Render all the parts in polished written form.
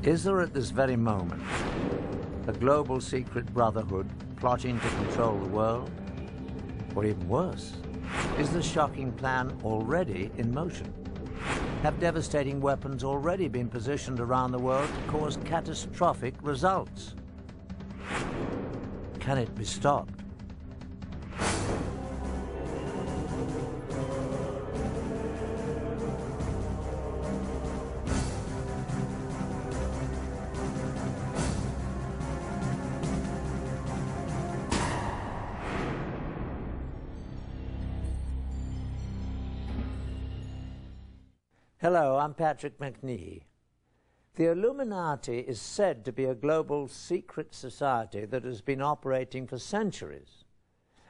Is there at this very moment a global secret brotherhood plotting to control the world? Or even worse, is the shocking plan already in motion? Have devastating weapons already been positioned around the world to cause catastrophic results? Can it be stopped? Hello, I'm Patrick Macnee. The Illuminati is said to be a global secret society that has been operating for centuries,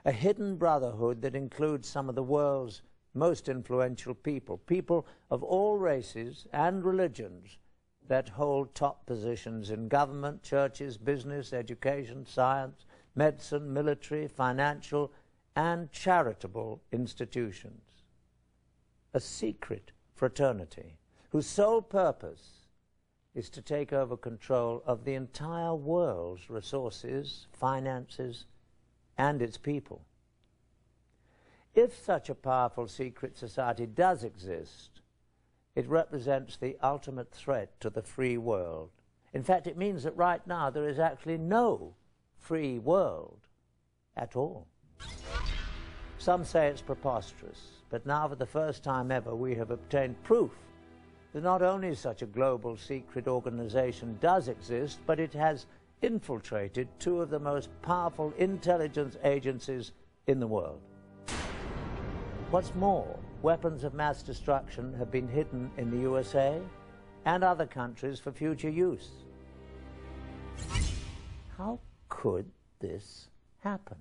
a hidden brotherhood that includes some of the world's most influential people, people of all races and religions that hold top positions in government, churches, business, education, science, medicine, military, financial, and charitable institutions. A secret fraternity whose sole purpose is to take over control of the entire world's resources, finances, and its people. If such a powerful secret society does exist, it represents the ultimate threat to the free world. In fact, it means that right now there is actually no free world at all. Some say it's preposterous, but now for the first time ever we have obtained proof that not only such a global secret organization does exist, but it has infiltrated two of the most powerful intelligence agencies in the world. What's more, weapons of mass destruction have been hidden in the USA and other countries for future use. How could this happen?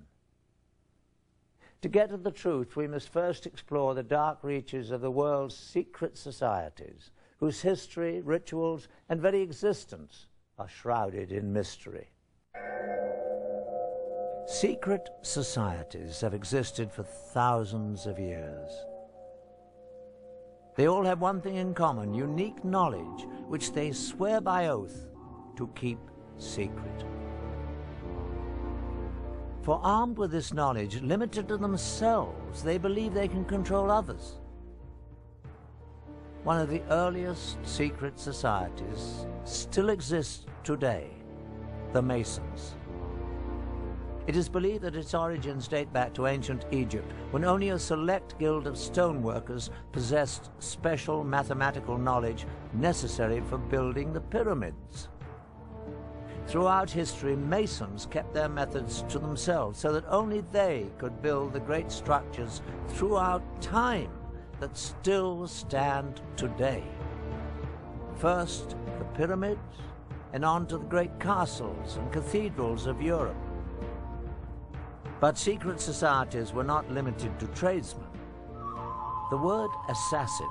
To get at the truth, we must first explore the dark reaches of the world's secret societies, whose history, rituals, and very existence are shrouded in mystery. Secret societies have existed for thousands of years. They all have one thing in common: unique knowledge, which they swear by oath to keep secret. For armed with this knowledge, limited to themselves, they believe they can control others. One of the earliest secret societies still exists today, the Masons. It is believed that its origins date back to ancient Egypt, when only a select guild of stoneworkers possessed special mathematical knowledge necessary for building the pyramids. Throughout history, Masons kept their methods to themselves so that only they could build the great structures throughout time that still stand today. First, the pyramids, and on to the great castles and cathedrals of Europe. But secret societies were not limited to tradesmen. The word assassin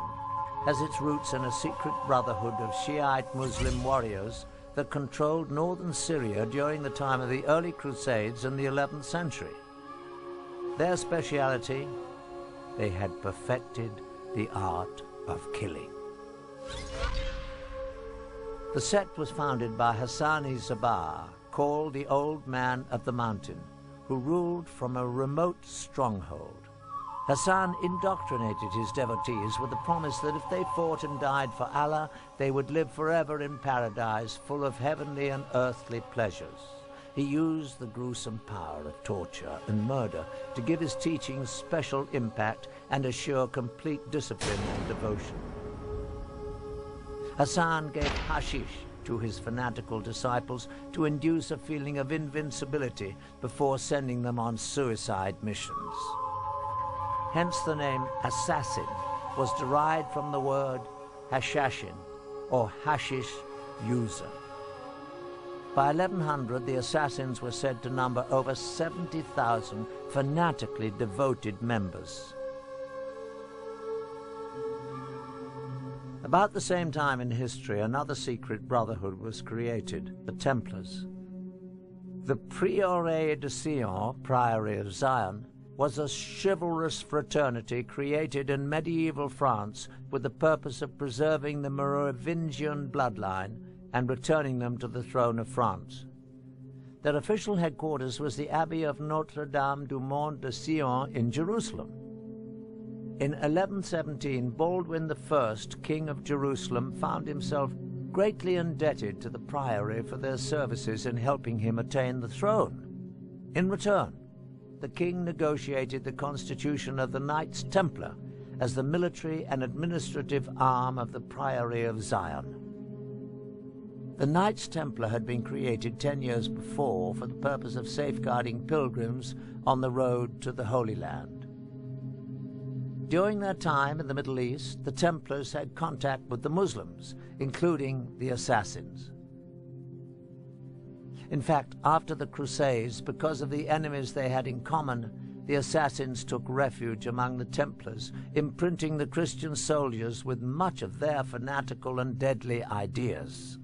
has its roots in a secret brotherhood of Shiite Muslim warriors that controlled northern Syria during the time of the early Crusades in the 11th century. Their speciality: they had perfected the art of killing. The sect was founded by Hassan-i-Sabah, called the Old Man of the Mountain, who ruled from a remote stronghold. Hassan indoctrinated his devotees with the promise that if they fought and died for Allah, they would live forever in paradise, full of heavenly and earthly pleasures. He used the gruesome power of torture and murder to give his teachings special impact and assure complete discipline and devotion. Hassan gave hashish to his fanatical disciples to induce a feeling of invincibility before sending them on suicide missions. Hence the name assassin was derived from the word hashashin, or hashish user. By 1100, the assassins were said to number over 70,000 fanatically devoted members. About the same time in history, another secret brotherhood was created, the Templars. The Prieuré de Sion, Priory of Zion, was a chivalrous fraternity created in medieval France with the purpose of preserving the Merovingian bloodline and returning them to the throne of France. Their official headquarters was the Abbey of Notre-Dame-du-Mont de Sion in Jerusalem. In 1117, Baldwin I, King of Jerusalem, found himself greatly indebted to the priory for their services in helping him attain the throne. In return, the king negotiated the constitution of the Knights Templar as the military and administrative arm of the Priory of Zion. The Knights Templar had been created 10 years before for the purpose of safeguarding pilgrims on the road to the Holy Land. During their time in the Middle East, the Templars had contact with the Muslims, including the Assassins. In fact, after the Crusades, because of the enemies they had in common, the Assassins took refuge among the Templars, imprinting the Christian soldiers with much of their fanatical and deadly ideas.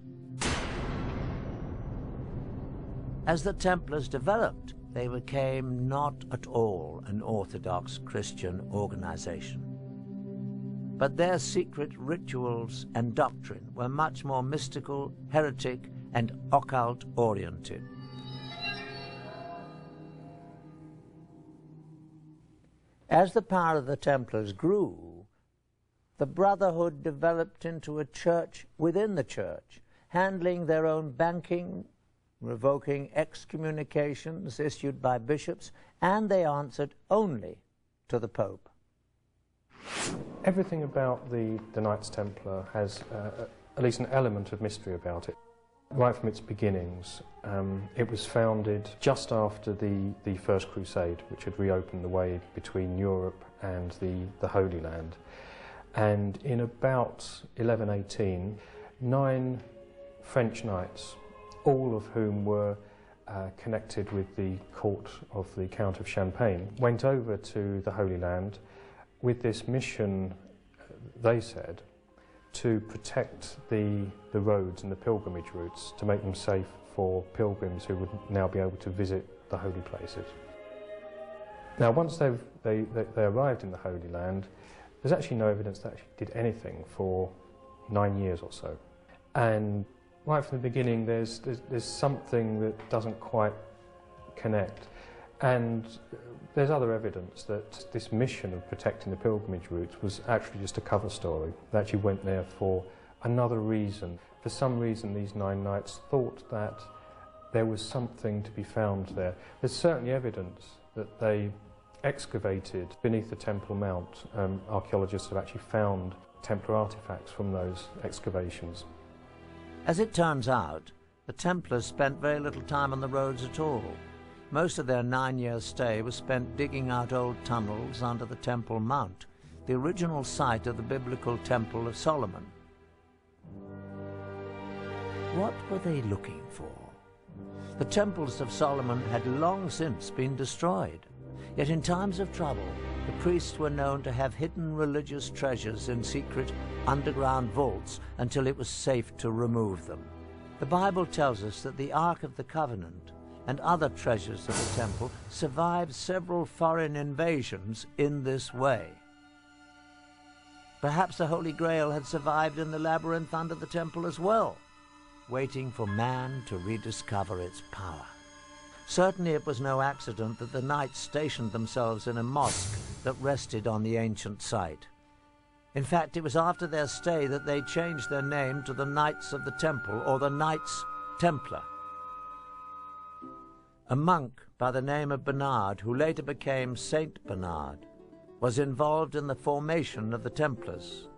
As the Templars developed, they became not at all an orthodox Christian organization. But their secret rituals and doctrine were much more mystical, heretic, and occult-oriented. As the power of the Templars grew, the Brotherhood developed into a church within the church, handling their own banking, revoking excommunications issued by bishops, and they answered only to the Pope. Everything about the Knights Templar has at least an element of mystery about it. Right from its beginnings, it was founded just after the First Crusade, which had reopened the way between Europe and the Holy Land. And in about 1118, 9 French knights, all of whom were connected with the court of the Count of Champagne, went over to the Holy Land with this mission, they said, to protect the roads and the pilgrimage routes, to make them safe for pilgrims who would now be able to visit the holy places. Now, once they arrived in the Holy Land, there's actually no evidence they actually did anything for 9 years or so. And right from the beginning, there's something that doesn't quite connect. And there's other evidence that this mission of protecting the pilgrimage routes was actually just a cover story. They actually went there for another reason. For some reason, these 9 knights thought that there was something to be found there. There's certainly evidence that they excavated beneath the Temple Mount. Archaeologists have actually found Templar artifacts from those excavations. As it turns out, the Templars spent very little time on the roads at all. Most of their 9-year stay was spent digging out old tunnels under the Temple Mount, the original site of the biblical Temple of Solomon. What were they looking for? The temples of Solomon had long since been destroyed, yet in times of trouble, the priests were known to have hidden religious treasures in secret underground vaults until it was safe to remove them. The Bible tells us that the Ark of the Covenant and other treasures of the temple survived several foreign invasions in this way. Perhaps the Holy Grail had survived in the labyrinth under the temple as well, waiting for man to rediscover its power. Certainly it was no accident that the knights stationed themselves in a mosque that rested on the ancient site. In fact, it was after their stay that they changed their name to the Knights of the Temple, or the Knights Templar. A monk by the name of Bernard, who later became Saint Bernard, was involved in the formation of the Templars.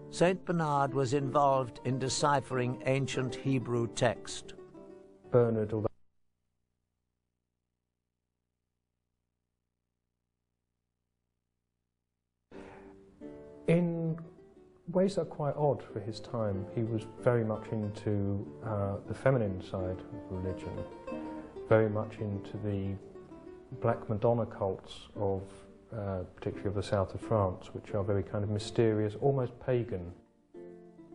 Saint Bernard was involved in deciphering ancient Hebrew text. Bernard, although in ways that are quite odd for his time, he was very much into the feminine side of religion, very much into the Black Madonna cults of particularly of the south of France, which are very kind of mysterious, almost pagan.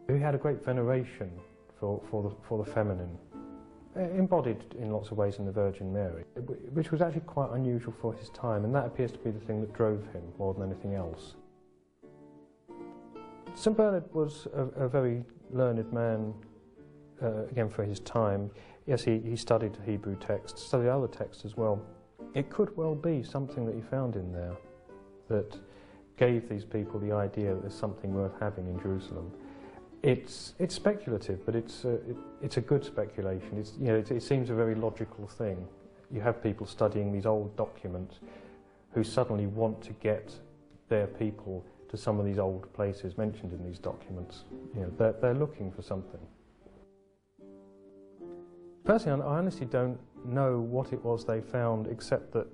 He had a great veneration for the feminine, embodied in lots of ways in the Virgin Mary, which was actually quite unusual for his time, and that appears to be the thing that drove him more than anything else. St Bernard was a very learned man, again for his time. Yes, he studied Hebrew texts, studied other texts as well. It could well be something that he found in there that gave these people the idea that there's something worth having in Jerusalem. It's speculative, but it's a good speculation. It seems a very logical thing. You have people studying these old documents who suddenly want to get their people to some of these old places mentioned in these documents. They're looking for something. Personally, I honestly don't know what it was they found, except that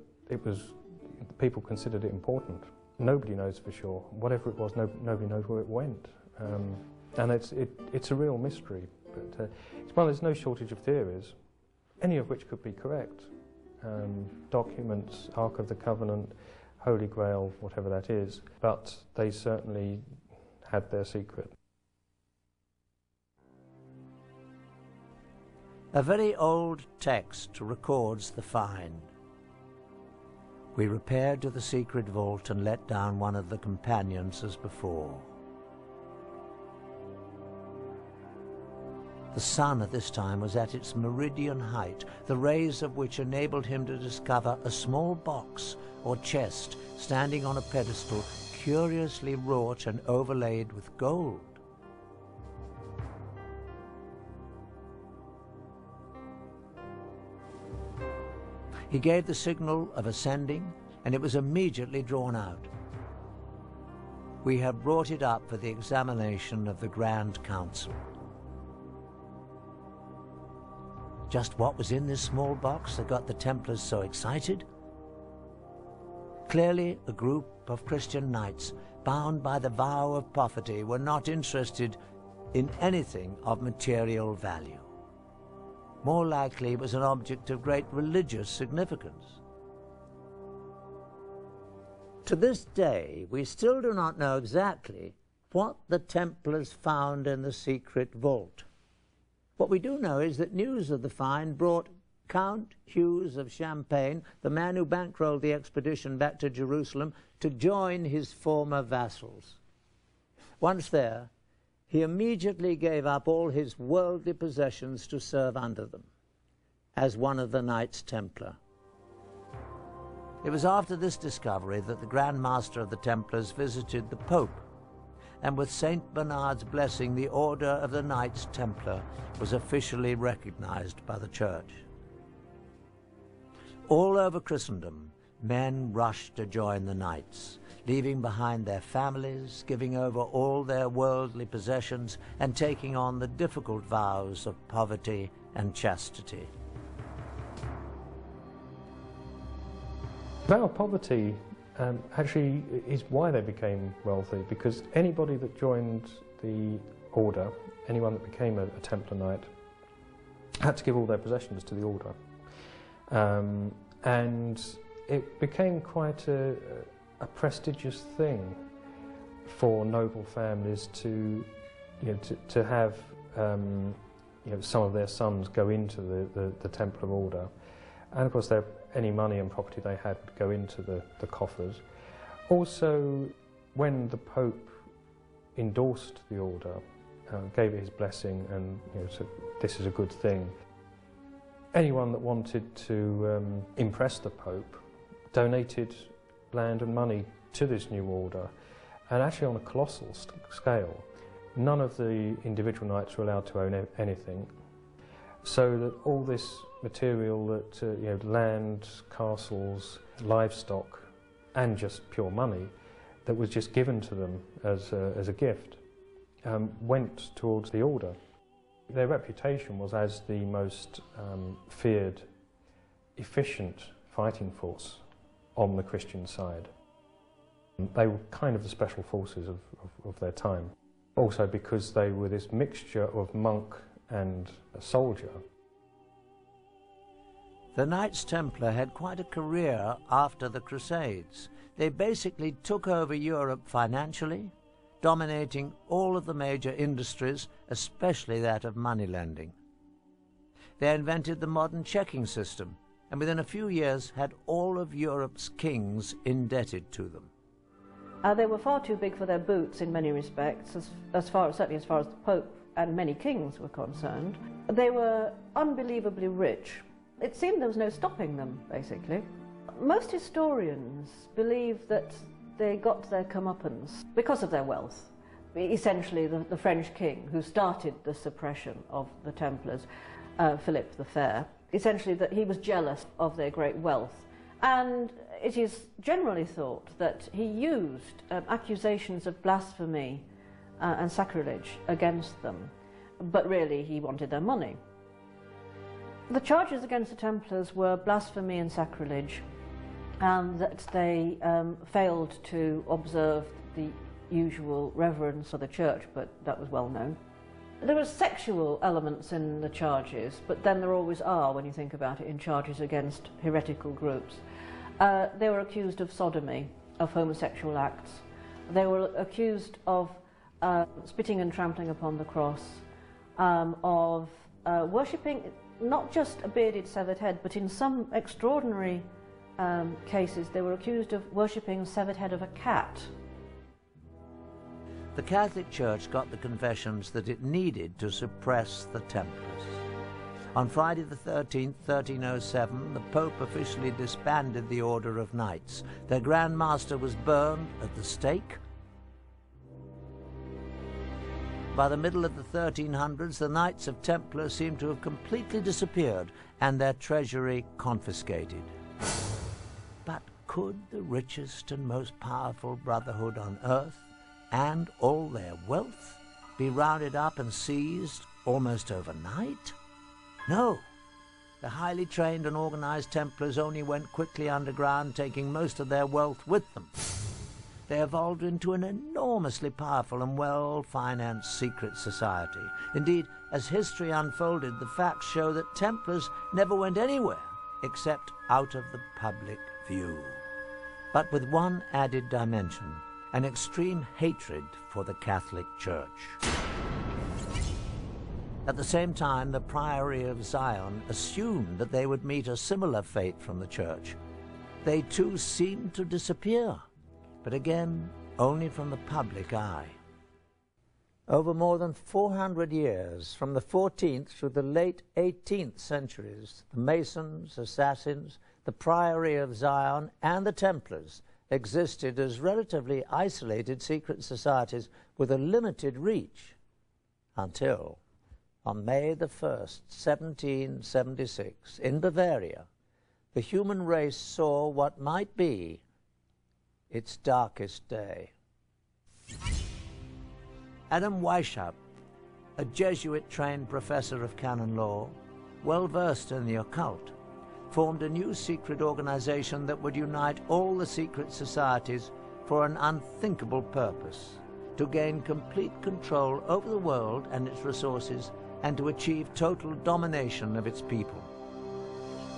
people considered it important. Nobody knows for sure. Whatever it was, nobody knows where it went. And it's a real mystery. But there's no shortage of theories, any of which could be correct. Documents, Ark of the Covenant, Holy Grail, whatever that is, but they certainly had their secret. A very old text records the find. We repaired to the secret vault and let down one of the companions as before. The sun at this time was at its meridian height, the rays of which enabled him to discover a small box or chest standing on a pedestal curiously wrought and overlaid with gold. He gave the signal of ascending, and it was immediately drawn out. We had brought it up for the examination of the Grand Council. Just what was in this small box that got the Templars so excited? Clearly, a group of Christian knights, bound by the vow of poverty, were not interested in anything of material value. More likely, it was an object of great religious significance. To this day, we still do not know exactly what the Templars found in the secret vault. What we do know is that news of the find brought Count Hughes of Champagne, the man who bankrolled the expedition back to Jerusalem, to join his former vassals. Once there, he immediately gave up all his worldly possessions to serve under them, as one of the Knights Templar. It was after this discovery that the Grand Master of the Templars visited the Pope, and with St. Bernard's blessing, the Order of the Knights Templar was officially recognized by the Church. All over Christendom, men rushed to join the Knights, leaving behind their families, giving over all their worldly possessions, and taking on the difficult vows of poverty and chastity. Vow of poverty actually is why they became wealthy, because anybody that joined the order, anyone that became a Templar Knight, had to give all their possessions to the order. And it became quite a prestigious thing for noble families to have some of their sons go into the Templar order, and of course any money and property they had would go into the coffers. Also, when the Pope endorsed the order, gave it his blessing, and said this is a good thing, anyone that wanted to impress the Pope donated land and money to this new order, and actually on a colossal scale. None of the individual knights were allowed to own anything, so that all this material, that land, castles, livestock, and just pure money that was just given to them as a gift, went towards the order. Their reputation was as the most feared, efficient fighting force on the Christian side. They were kind of the special forces of their time. Also because they were this mixture of monk and a soldier. The Knights Templar had quite a career after the Crusades. They basically took over Europe financially, dominating all of the major industries, especially that of moneylending. They invented the modern checking system, and within a few years had all of Europe's kings indebted to them. They were far too big for their boots in many respects, certainly as far as the Pope and many kings were concerned. They were unbelievably rich. It seemed there was no stopping them, basically. Most historians believe that they got their comeuppance because of their wealth. Essentially, the French king who started the suppression of the Templars, Philip the Fair, essentially that he was jealous of their great wealth. And it is generally thought that he used accusations of blasphemy and sacrilege against them, but really he wanted their money. The charges against the Templars were blasphemy and sacrilege, and that they failed to observe the usual reverence for the church, but that was well known. There were sexual elements in the charges, but then there always are, when you think about it, in charges against heretical groups. They were accused of sodomy, of homosexual acts. They were accused of spitting and trampling upon the cross, of worshipping not just a bearded severed head, but in some extraordinary cases they were accused of worshipping the severed head of a cat. The Catholic Church got the confessions that it needed to suppress the Templars. On Friday the 13th, 1307, the Pope officially disbanded the Order of Knights. Their Grand Master was burned at the stake. By the middle of the 1300s, the Knights of Templar seemed to have completely disappeared and their treasury confiscated. But could the richest and most powerful brotherhood on earth and all their wealth be rounded up and seized almost overnight? No. The highly trained and organized Templars only went quickly underground, taking most of their wealth with them. They evolved into an enormously powerful and well-financed secret society. Indeed, as history unfolded, the facts show that Templars never went anywhere except out of the public view. But with one added dimension: an extreme hatred for the Catholic Church. At the same time, the Priory of Zion assumed that they would meet a similar fate from the Church. They too seemed to disappear, but again, only from the public eye. Over more than 400 years, from the 14th through the late 18th centuries, the Masons, Assassins, the Priory of Zion, and the Templars existed as relatively isolated secret societies with a limited reach, until on May the 1st, 1776, in Bavaria, the human race saw what might be its darkest day. Adam Weishaupt, a Jesuit-trained professor of canon law, well-versed in the occult, formed a new secret organization that would unite all the secret societies for an unthinkable purpose: to gain complete control over the world and its resources, and to achieve total domination of its people.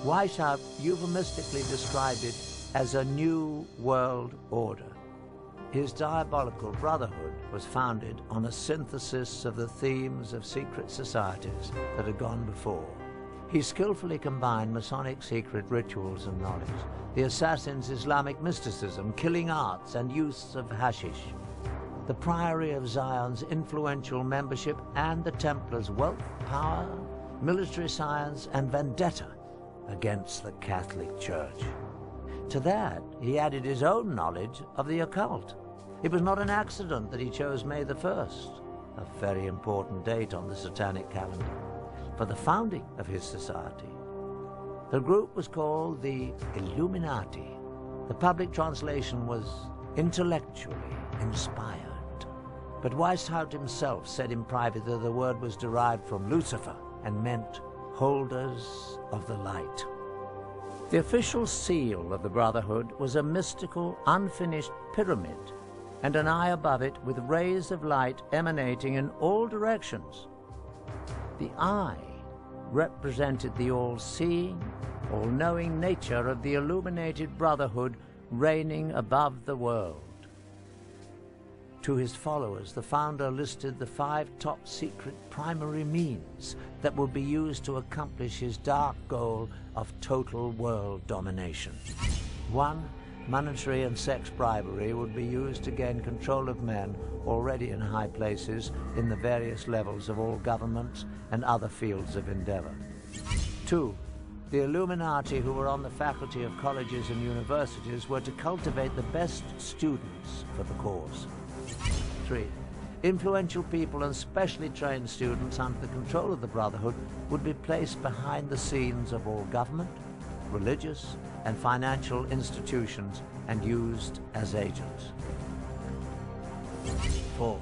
Weishaupt euphemistically described it as a new world order. His diabolical brotherhood was founded on a synthesis of the themes of secret societies that had gone before. He skillfully combined Masonic secret rituals and knowledge, the Assassins' Islamic mysticism, killing arts, and use of hashish, the Priory of Zion's influential membership, and the Templars' wealth, power, military science, and vendetta against the Catholic Church. To that, he added his own knowledge of the occult. It was not an accident that he chose May the 1st, a very important date on the Satanic calendar, for the founding of his society. The group was called the Illuminati. The public translation was intellectually inspired. But Weishaupt himself said in private that the word was derived from Lucifer and meant holders of the light. The official seal of the Brotherhood was a mystical, unfinished pyramid, and an eye above it with rays of light emanating in all directions. The eye represented the all-seeing, all-knowing nature of the illuminated Brotherhood reigning above the world. To his followers, the founder listed the 5 top secret primary means that would be used to accomplish his dark goal of total world domination. 1. monetary and sex bribery would be used to gain control of men already in high places in the various levels of all governments and other fields of endeavor. 2. The Illuminati who were on the faculty of colleges and universities were to cultivate the best students for the cause. 3. Influential people and specially trained students under the control of the Brotherhood would be placed behind the scenes of all government, religious, and financial institutions and used as agents. 4.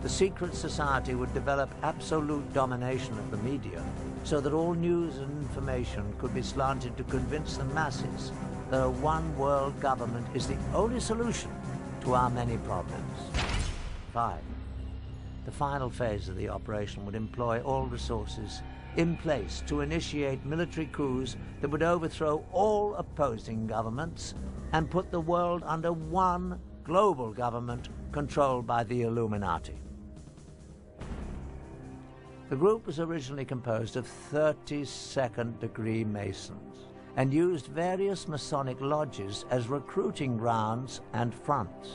The secret society would develop absolute domination of the media so that all news and information could be slanted to convince the masses that a one-world government is the only solution to our many problems. 5. The final phase of the operation would employ all resources in place to initiate military coups that would overthrow all opposing governments and put the world under one global government controlled by the Illuminati. The group was originally composed of 32nd-degree Masons and used various Masonic lodges as recruiting grounds and fronts.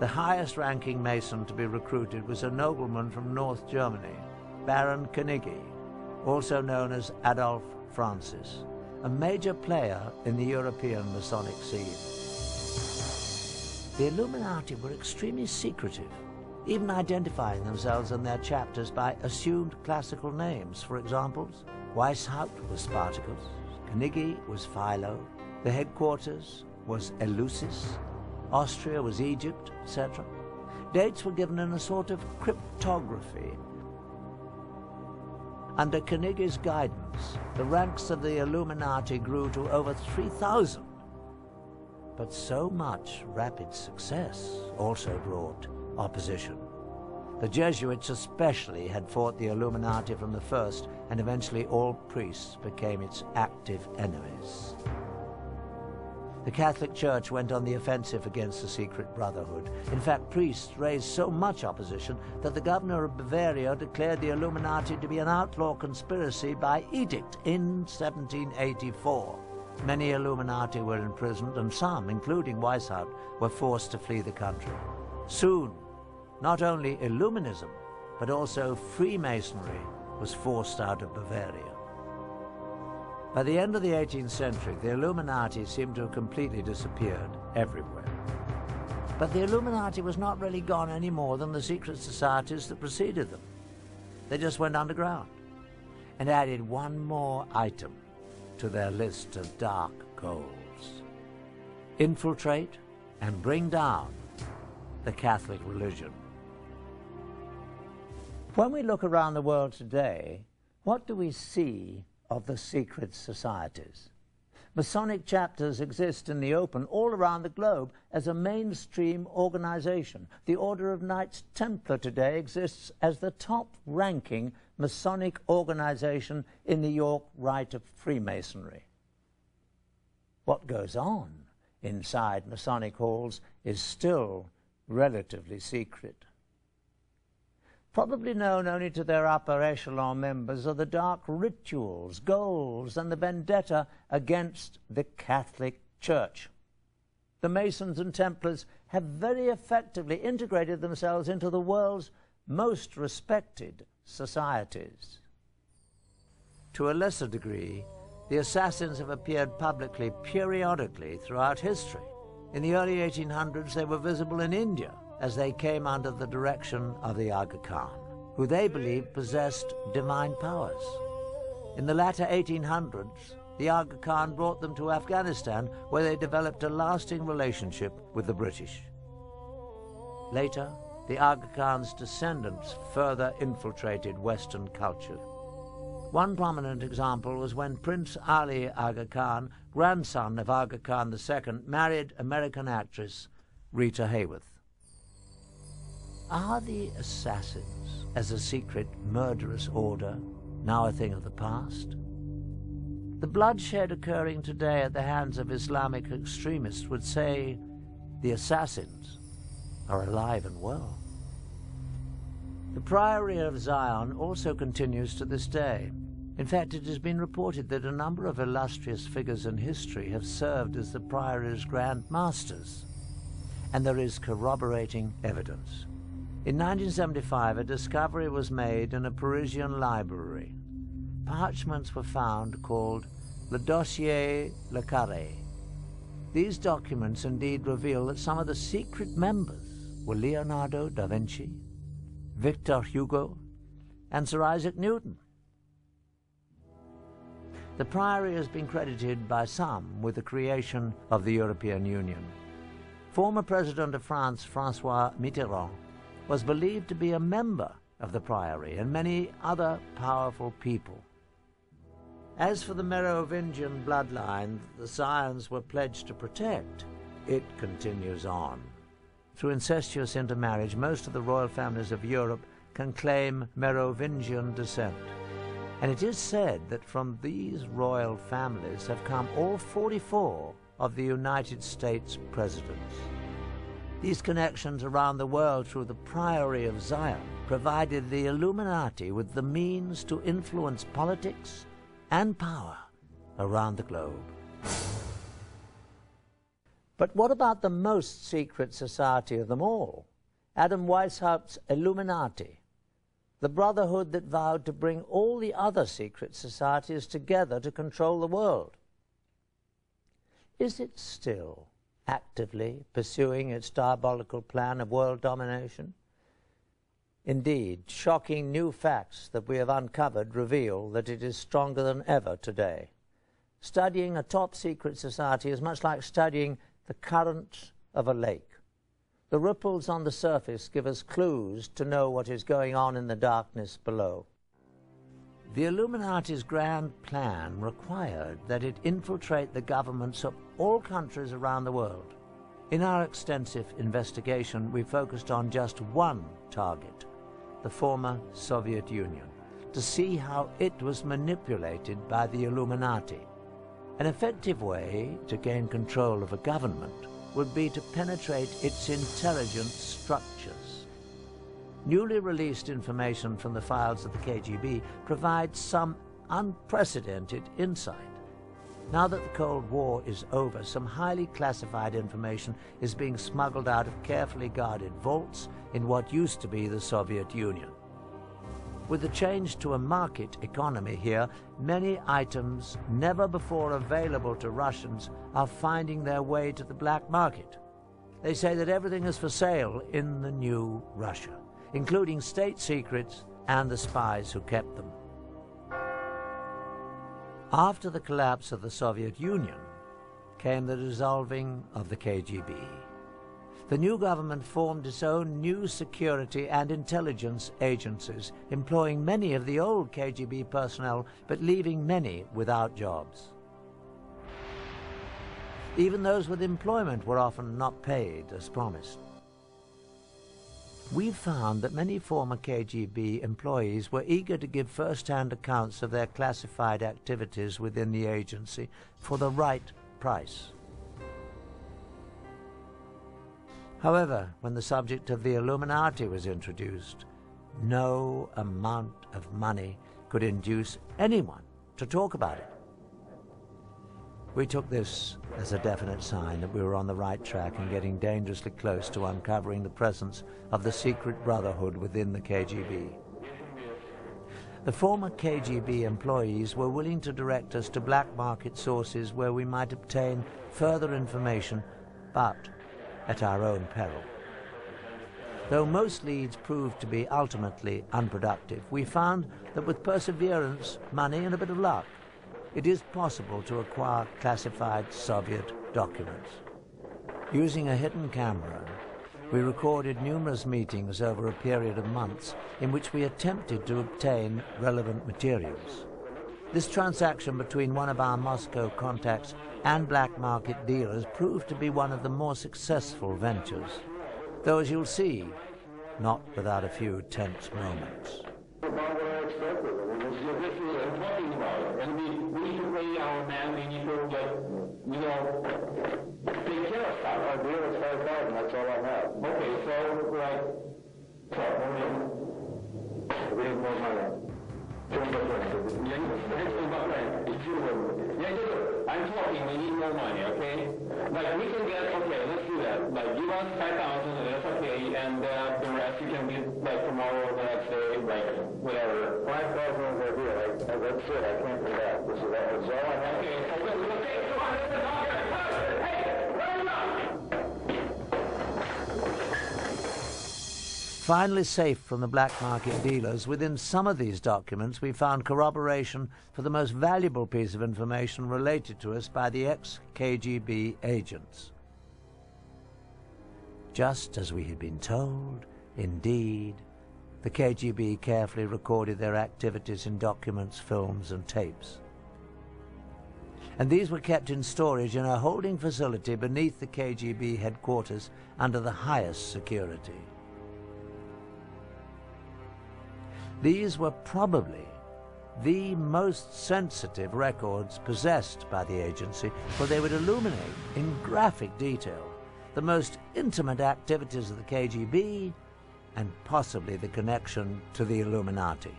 The highest-ranking Mason to be recruited was a nobleman from North Germany, Baron Knigge, also known as Adolf Francis, a major player in the European Masonic scene. The Illuminati were extremely secretive, even identifying themselves and their chapters by assumed classical names. For example, Weishaupt was Spartacus, Knigge was Philo, the headquarters was Eleusis, Austria was Egypt, etc. Dates were given in a sort of cryptography. Under Knigge's guidance, the ranks of the Illuminati grew to over 3,000. But so much rapid success also brought opposition. The Jesuits especially had fought the Illuminati from the first, and eventually all priests became its active enemies. The Catholic Church went on the offensive against the secret brotherhood. In fact, priests raised so much opposition that the governor of Bavaria declared the Illuminati to be an outlaw conspiracy by edict in 1784. Many Illuminati were imprisoned, and some, including Weishaupt, were forced to flee the country. Soon, not only Illuminism, but also Freemasonry was forced out of Bavaria. By the end of the 18th century, the Illuminati seemed to have completely disappeared everywhere. But the Illuminati was not really gone any more than the secret societies that preceded them. They just went underground and added one more item to their list of dark goals: infiltrate and bring down the Catholic religion. When we look around the world today, what do we see of the secret societies? Masonic chapters exist in the open all around the globe as a mainstream organization. The Order of Knights Templar today exists as the top-ranking Masonic organization in the York Rite of Freemasonry. What goes on inside Masonic halls is still relatively secret. Probably known only to their upper echelon members are the dark rituals, goals, and the vendetta against the Catholic Church. The Masons and Templars have very effectively integrated themselves into the world's most respected societies. To a lesser degree, the assassins have appeared publicly periodically throughout history. In the early 1800s, they were visible in India as they came under the direction of the Aga Khan, who they believed possessed divine powers. In the latter 1800s, the Aga Khan brought them to Afghanistan, where they developed a lasting relationship with the British. Later, the Aga Khan's descendants further infiltrated Western culture. One prominent example was when Prince Ali Aga Khan, grandson of Aga Khan II, married American actress Rita Hayworth. Are the assassins, as a secret murderous order, now a thing of the past? The bloodshed occurring today at the hands of Islamic extremists would say the assassins are alive and well. The Priory of Zion also continues to this day. In fact, it has been reported that a number of illustrious figures in history have served as the Priory's Grand Masters, and there is corroborating evidence. In 1975, a discovery was made in a Parisian library. Parchments were found called Le Dossier Le Carré. These documents indeed reveal that some of the secret members were Leonardo da Vinci, Victor Hugo, and Sir Isaac Newton. The Priory has been credited by some with the creation of the European Union. Former President of France, François Mitterrand, was believed to be a member of the Priory, and many other powerful people. As for the Merovingian bloodline the Scions were pledged to protect, it continues on. Through incestuous intermarriage, most of the royal families of Europe can claim Merovingian descent. And it is said that from these royal families have come all 44 of the United States presidents. These connections around the world through the Priory of Zion provided the Illuminati with the means to influence politics and power around the globe. But what about the most secret society of them all, Adam Weishaupt's Illuminati, the brotherhood that vowed to bring all the other secret societies together to control the world? Is it still actively pursuing its diabolical plan of world domination? Indeed, shocking new facts that we have uncovered reveal that it is stronger than ever today. Studying a top-secret society is much like studying the current of a lake. The ripples on the surface give us clues to know what is going on in the darkness below. The Illuminati's grand plan required that it infiltrate the governments of all countries around the world. In our extensive investigation, we focused on just one target, the former Soviet Union, to see how it was manipulated by the Illuminati. An effective way to gain control of a government would be to penetrate its intelligence structures. Newly released information from the files of the KGB provides some unprecedented insight. Now that the Cold War is over, some highly classified information is being smuggled out of carefully guarded vaults in what used to be the Soviet Union. With the change to a market economy here, many items never before available to Russians are finding their way to the black market. They say that everything is for sale in the new Russia, including state secrets and the spies who kept them. After the collapse of the Soviet Union came the dissolving of the KGB. The new government formed its own new security and intelligence agencies, employing many of the old KGB personnel, but leaving many without jobs. Even those with employment were often not paid as promised. We found that many former KGB employees were eager to give first-hand accounts of their classified activities within the agency for the right price. However, when the subject of the Illuminati was introduced, no amount of money could induce anyone to talk about it. We took this as a definite sign that we were on the right track and getting dangerously close to uncovering the presence of the secret brotherhood within the KGB. The former KGB employees were willing to direct us to black market sources where we might obtain further information, but at our own peril. Though most leads proved to be ultimately unproductive, we found that with perseverance, money, and a bit of luck, it is possible to acquire classified Soviet documents. Using a hidden camera, we recorded numerous meetings over a period of months in which we attempted to obtain relevant materials. This transaction between one of our Moscow contacts and black market dealers proved to be one of the more successful ventures, though, as you'll see, not without a few tense moments. I'm talking, we need more money, okay? Like, we can get, okay, let's do that. Like, give us 5,000, that's okay, and the rest you can be, like, tomorrow, the next day, like, whatever. 5,000 is a deal, that's it, I can't do that. This is all I have. Okay, so okay, come on, let's talk. Hey, run him up! Finally safe from the black market dealers, within some of these documents we found corroboration for the most valuable piece of information related to us by the ex-KGB agents. Just as we had been told, indeed, the KGB carefully recorded their activities in documents, films, and tapes. And these were kept in storage in a holding facility beneath the KGB headquarters under the highest security. These were probably the most sensitive records possessed by the agency, for they would illuminate in graphic detail the most intimate activities of the KGB and possibly the connection to the Illuminati.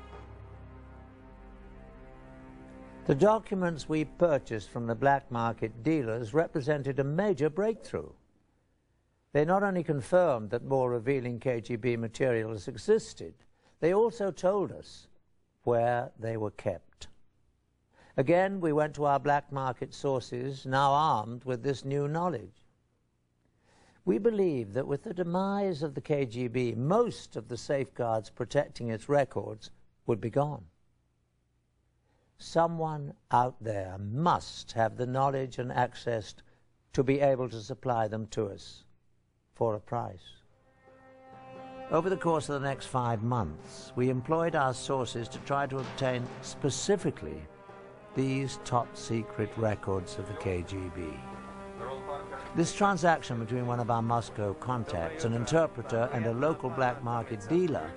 The documents we purchased from the black market dealers represented a major breakthrough. They not only confirmed that more revealing KGB materials existed, they also told us where they were kept. Again, we went to our black market sources, now armed with this new knowledge. We believe that with the demise of the KGB, most of the safeguards protecting its records would be gone. Someone out there must have the knowledge and access to be able to supply them to us for a price. Over the course of the next 5 months, we employed our sources to try to obtain specifically these top-secret records of the KGB. This transaction between one of our Moscow contacts, an interpreter, and a local black market dealer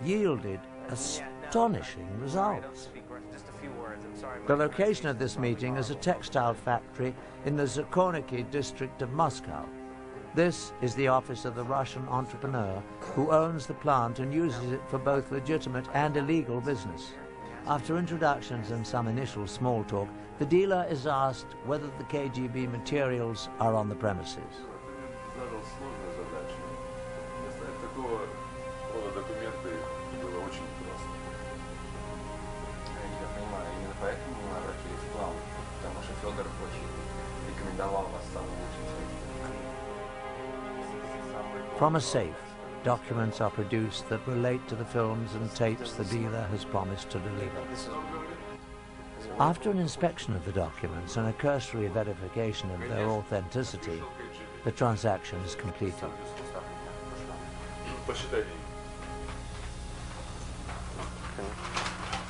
yielded astonishing results. The location of this meeting is a textile factory in the Zakoniki district of Moscow. This is the office of the Russian entrepreneur who owns the plant and uses it for both legitimate and illegal business. After introductions and some initial small talk, the dealer is asked whether the KGB materials are on the premises. From a safe, documents are produced that relate to the films and tapes the dealer has promised to deliver. After an inspection of the documents and a cursory verification of their authenticity, the transaction is completed.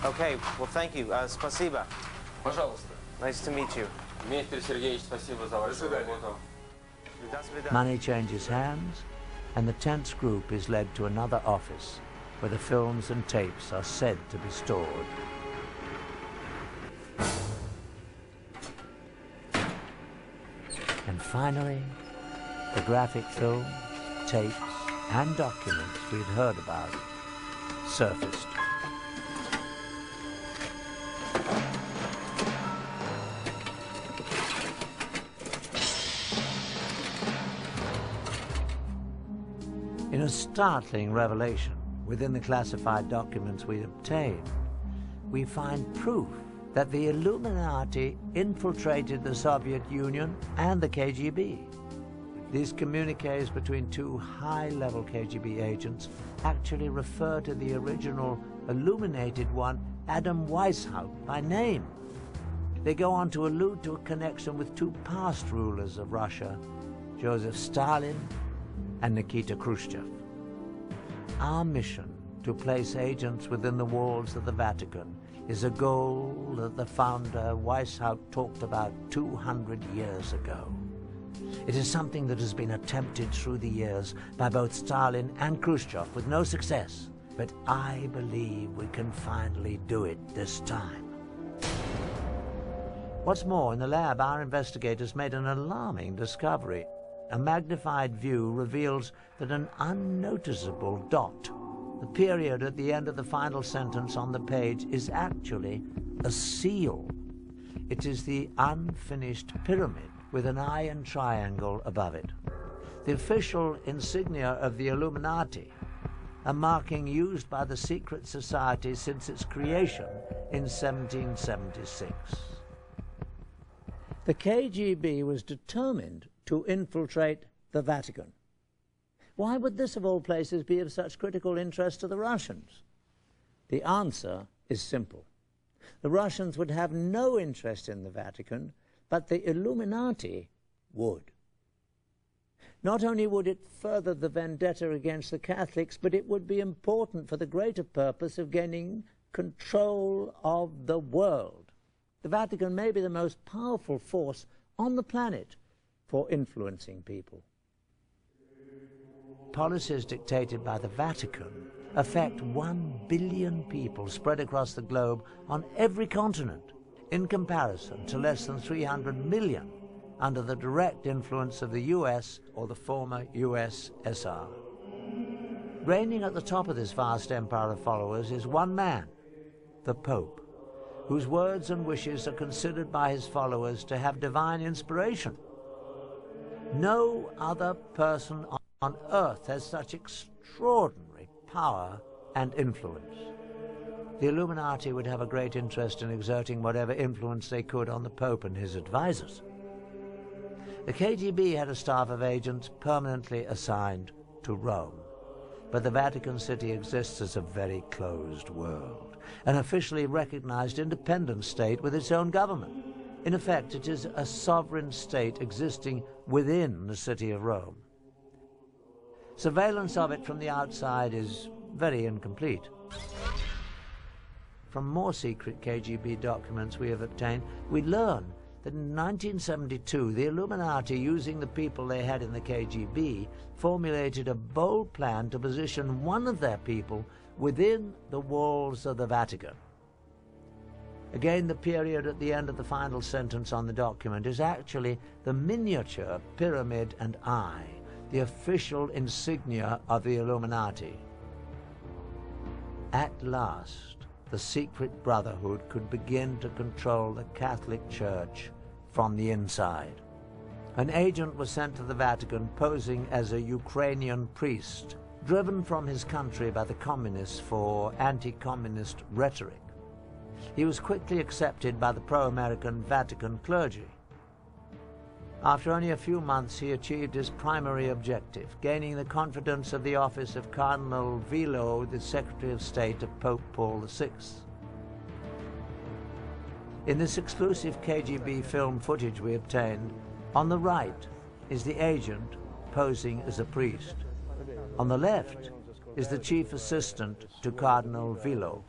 Okay, well, thank you. Спасибо. Пожалуйста. Nice to meet you. Дмитрий Сергеевич, спасибо за вашу работу. Money changes hands, and the tense group is led to another office where the films and tapes are said to be stored. And finally, the graphic films, tapes, and documents we'd heard about surfaced. In a startling revelation within the classified documents we obtained, we find proof that the Illuminati infiltrated the Soviet Union and the KGB. These communiques between two high-level KGB agents actually refer to the original illuminated one, Adam Weishaupt, by name. They go on to allude to a connection with two past rulers of Russia, Joseph Stalin and Nikita Khrushchev. Our mission to place agents within the walls of the Vatican is a goal that the founder Weishaupt talked about 200 years ago. It is something that has been attempted through the years by both Stalin and Khrushchev with no success, but I believe we can finally do it this time. What's more, in the lab our investigators made an alarming discovery. A magnified view reveals that an unnoticeable dot the period at the end of the final sentence on the page is actually a seal. It is the unfinished pyramid with an eye and triangle above it. The official insignia of the Illuminati, a marking used by the secret society since its creation in 1776. The KGB was determined to infiltrate the Vatican. Why would this, of all places, be of such critical interest to the Russians? The answer is simple. The Russians would have no interest in the Vatican, but the Illuminati would. Not only would it further the vendetta against the Catholics, but it would be important for the greater purpose of gaining control of the world. The Vatican may be the most powerful force on the planet for influencing people. Policies dictated by the Vatican affect 1 billion people spread across the globe on every continent, in comparison to less than 300 million under the direct influence of the US or the former USSR. Reigning at the top of this vast empire of followers is one man, the Pope, whose words and wishes are considered by his followers to have divine inspiration. No other person on earth has such extraordinary power and influence. The Illuminati would have a great interest in exerting whatever influence they could on the Pope and his advisors. The KGB had a staff of agents permanently assigned to Rome, but the Vatican City exists as a very closed world, an officially recognized independent state with its own government. In effect, it is a sovereign state existing within the city of Rome. Surveillance of it from the outside is very incomplete. From more secret KGB documents we have obtained, we learn that in 1972, the Illuminati, using the people they had in the KGB, formulated a bold plan to position one of their people within the walls of the Vatican. Again, the period at the end of the final sentence on the document is actually the miniature pyramid and eye, the official insignia of the Illuminati. At last, the secret brotherhood could begin to control the Catholic Church from the inside. An agent was sent to the Vatican posing as a Ukrainian priest, driven from his country by the communists for anti-communist rhetoric. He was quickly accepted by the pro-American Vatican clergy. After only a few months, he achieved his primary objective, gaining the confidence of the office of Cardinal Vilo, the Secretary of State of Pope Paul VI. In this exclusive KGB film footage we obtained, on the right is the agent posing as a priest. On the left is the chief assistant to Cardinal Vilo.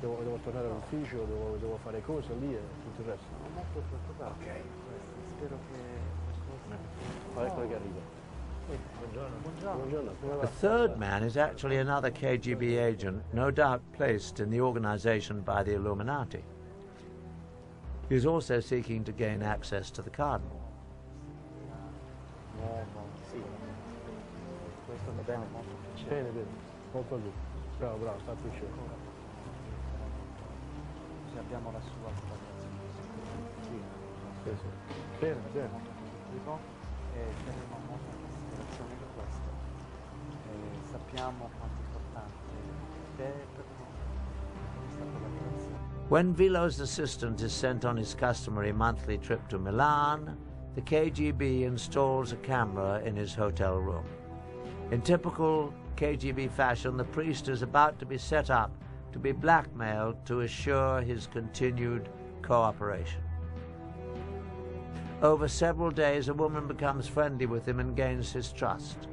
Devo tornare all'ufficio, devo fare cose lì e tutto il resto. Ok. Spero che... Ecco che arriva. The third man is actually another KGB agent, no doubt placed in the organization by the Illuminati. He is also seeking to gain access to the cardinal. Sì. Questo va bene, molto piacere. Bene, bene. Molto a lui. Bravo, bravo, sta piacere. Abbiamo la sua sì, sì. Bene, bene. E terremo molta considerazione di questo. Sappiamo quanto importante è per questa collaborazione. When Vilo's assistant is sent on his customary monthly trip to Milan, the KGB installs a camera in his hotel room. In typical KGB fashion, the priest is about to be set up to be blackmailed to assure his continued cooperation. Over several days, a woman becomes friendly with him and gains his trust.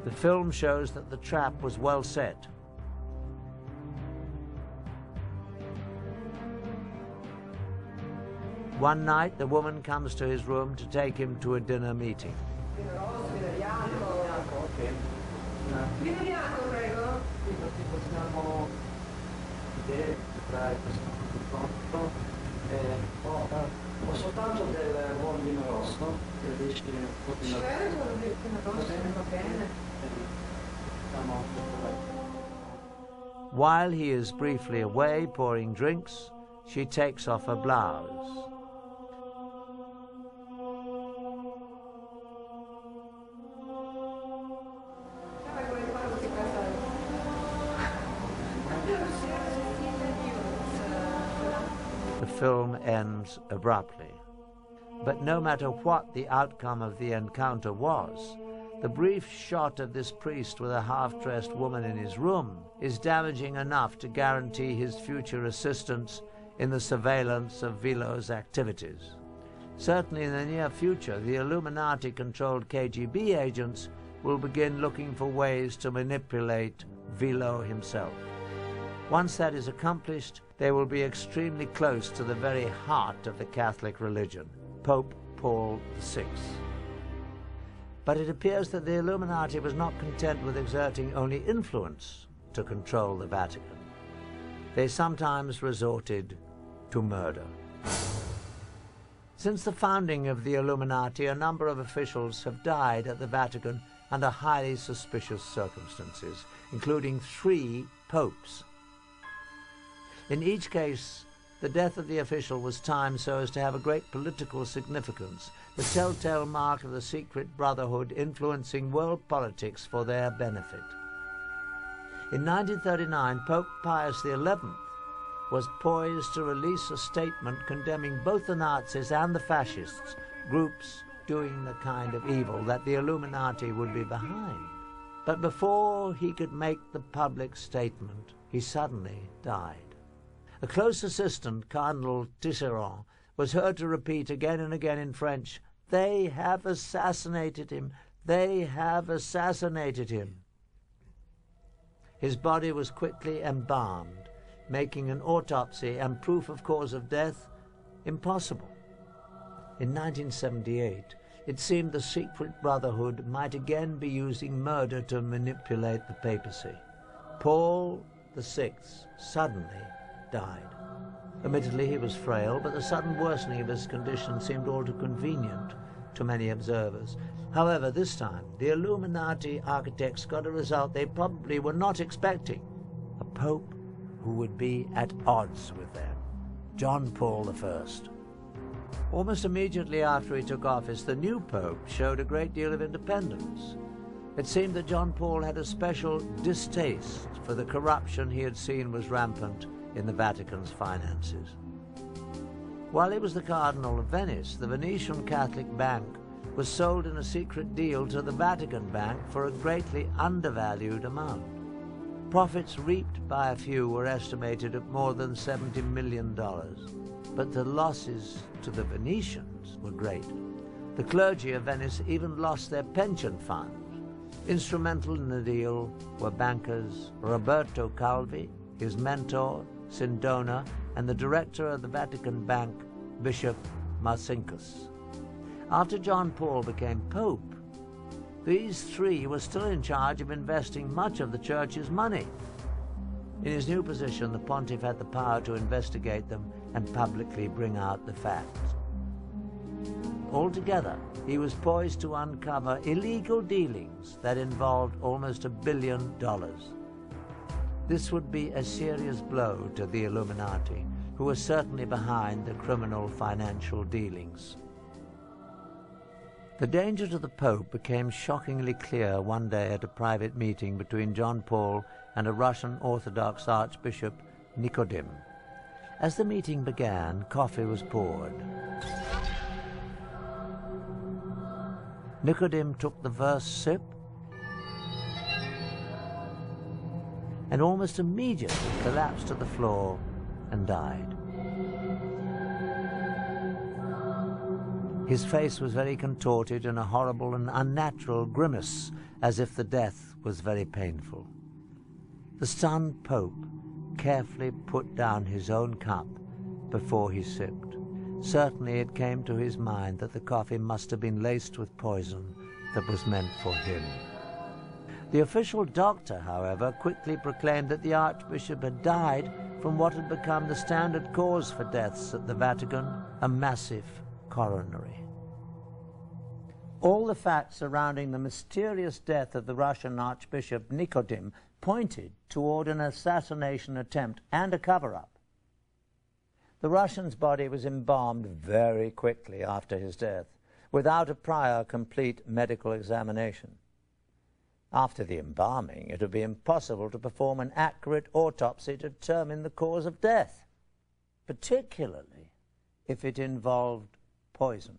The film shows that the trap was well set. One night, the woman comes to his room to take him to a dinner meeting. Ho soltanto del buon vino rosso, del While he is briefly away pouring drinks, she takes off her blouse. The film ends abruptly. But no matter what the outcome of the encounter was, the brief shot of this priest with a half-dressed woman in his room is damaging enough to guarantee his future assistance in the surveillance of Vilo's activities. Certainly in the near future, the Illuminati-controlled KGB agents will begin looking for ways to manipulate Vilo himself. Once that is accomplished, they will be extremely close to the very heart of the Catholic religion, Pope Paul VI. But it appears that the Illuminati was not content with exerting only influence to control the Vatican. They sometimes resorted to murder. Since the founding of the Illuminati, a number of officials have died at the Vatican under highly suspicious circumstances, including 3 popes. In each case, the death of the official was timed so as to have a great political significance, the telltale mark of the secret brotherhood influencing world politics for their benefit. In 1939, Pope Pius XI was poised to release a statement condemning both the Nazis and the fascists, groups doing the kind of evil that the Illuminati would be behind. But before he could make the public statement, he suddenly died. A close assistant, Cardinal Tisserand, was heard to repeat again and again in French, "They have assassinated him! They have assassinated him!" His body was quickly embalmed, making an autopsy and proof of cause of death impossible. In 1978, it seemed the secret brotherhood might again be using murder to manipulate the papacy. Paul VI suddenly died. Admittedly, he was frail, but the sudden worsening of his condition seemed all too convenient to many observers. However, this time, the Illuminati architects got a result they probably were not expecting: a pope who would be at odds with them, John Paul I. Almost immediately after he took office, the new pope showed a great deal of independence. It seemed that John Paul had a special distaste for the corruption he had seen was rampant in the Vatican's finances. While he was the Cardinal of Venice, the Venetian Catholic Bank was sold in a secret deal to the Vatican Bank for a greatly undervalued amount. Profits reaped by a few were estimated at more than $70 million, but the losses to the Venetians were great. The clergy of Venice even lost their pension funds. Instrumental in the deal were bankers Roberto Calvi, his mentor, Sindona, and the director of the Vatican Bank, Bishop Marcinkus. After John Paul became Pope, these 3 were still in charge of investing much of the Church's money. In his new position, the pontiff had the power to investigate them and publicly bring out the facts. Altogether, he was poised to uncover illegal dealings that involved almost $1 billion. This would be a serious blow to the Illuminati, who were certainly behind the criminal financial dealings. The danger to the Pope became shockingly clear one day at a private meeting between John Paul and a Russian Orthodox Archbishop, Nikodim. As the meeting began, coffee was poured. Nikodim took the first sip and almost immediately collapsed to the floor and died. His face was very contorted in a horrible and unnatural grimace, as if the death was very painful. The stunned Pope carefully put down his own cup before he sipped. Certainly it came to his mind that the coffee must have been laced with poison that was meant for him. The official doctor, however, quickly proclaimed that the Archbishop had died from what had become the standard cause for deaths at the Vatican, a massive coronary. All the facts surrounding the mysterious death of the Russian Archbishop Nikodim pointed toward an assassination attempt and a cover-up. The Russian's body was embalmed very quickly after his death, without a prior complete medical examination. After the embalming, it would be impossible to perform an accurate autopsy to determine the cause of death, particularly if it involved poison.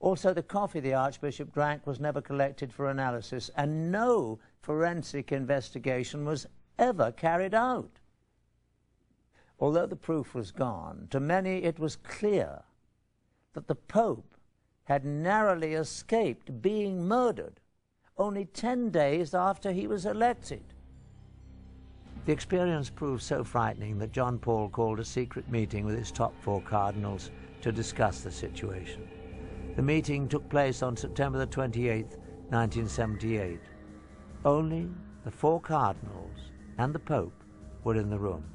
Also, the coffee the Archbishop drank was never collected for analysis, and no forensic investigation was ever carried out. Although the proof was gone, to many it was clear that the Pope had narrowly escaped being murdered only 10 days after he was elected. The experience proved so frightening that John Paul called a secret meeting with his top 4 cardinals to discuss the situation. The meeting took place on September the 28th, 1978. Only the 4 cardinals and the Pope were in the room.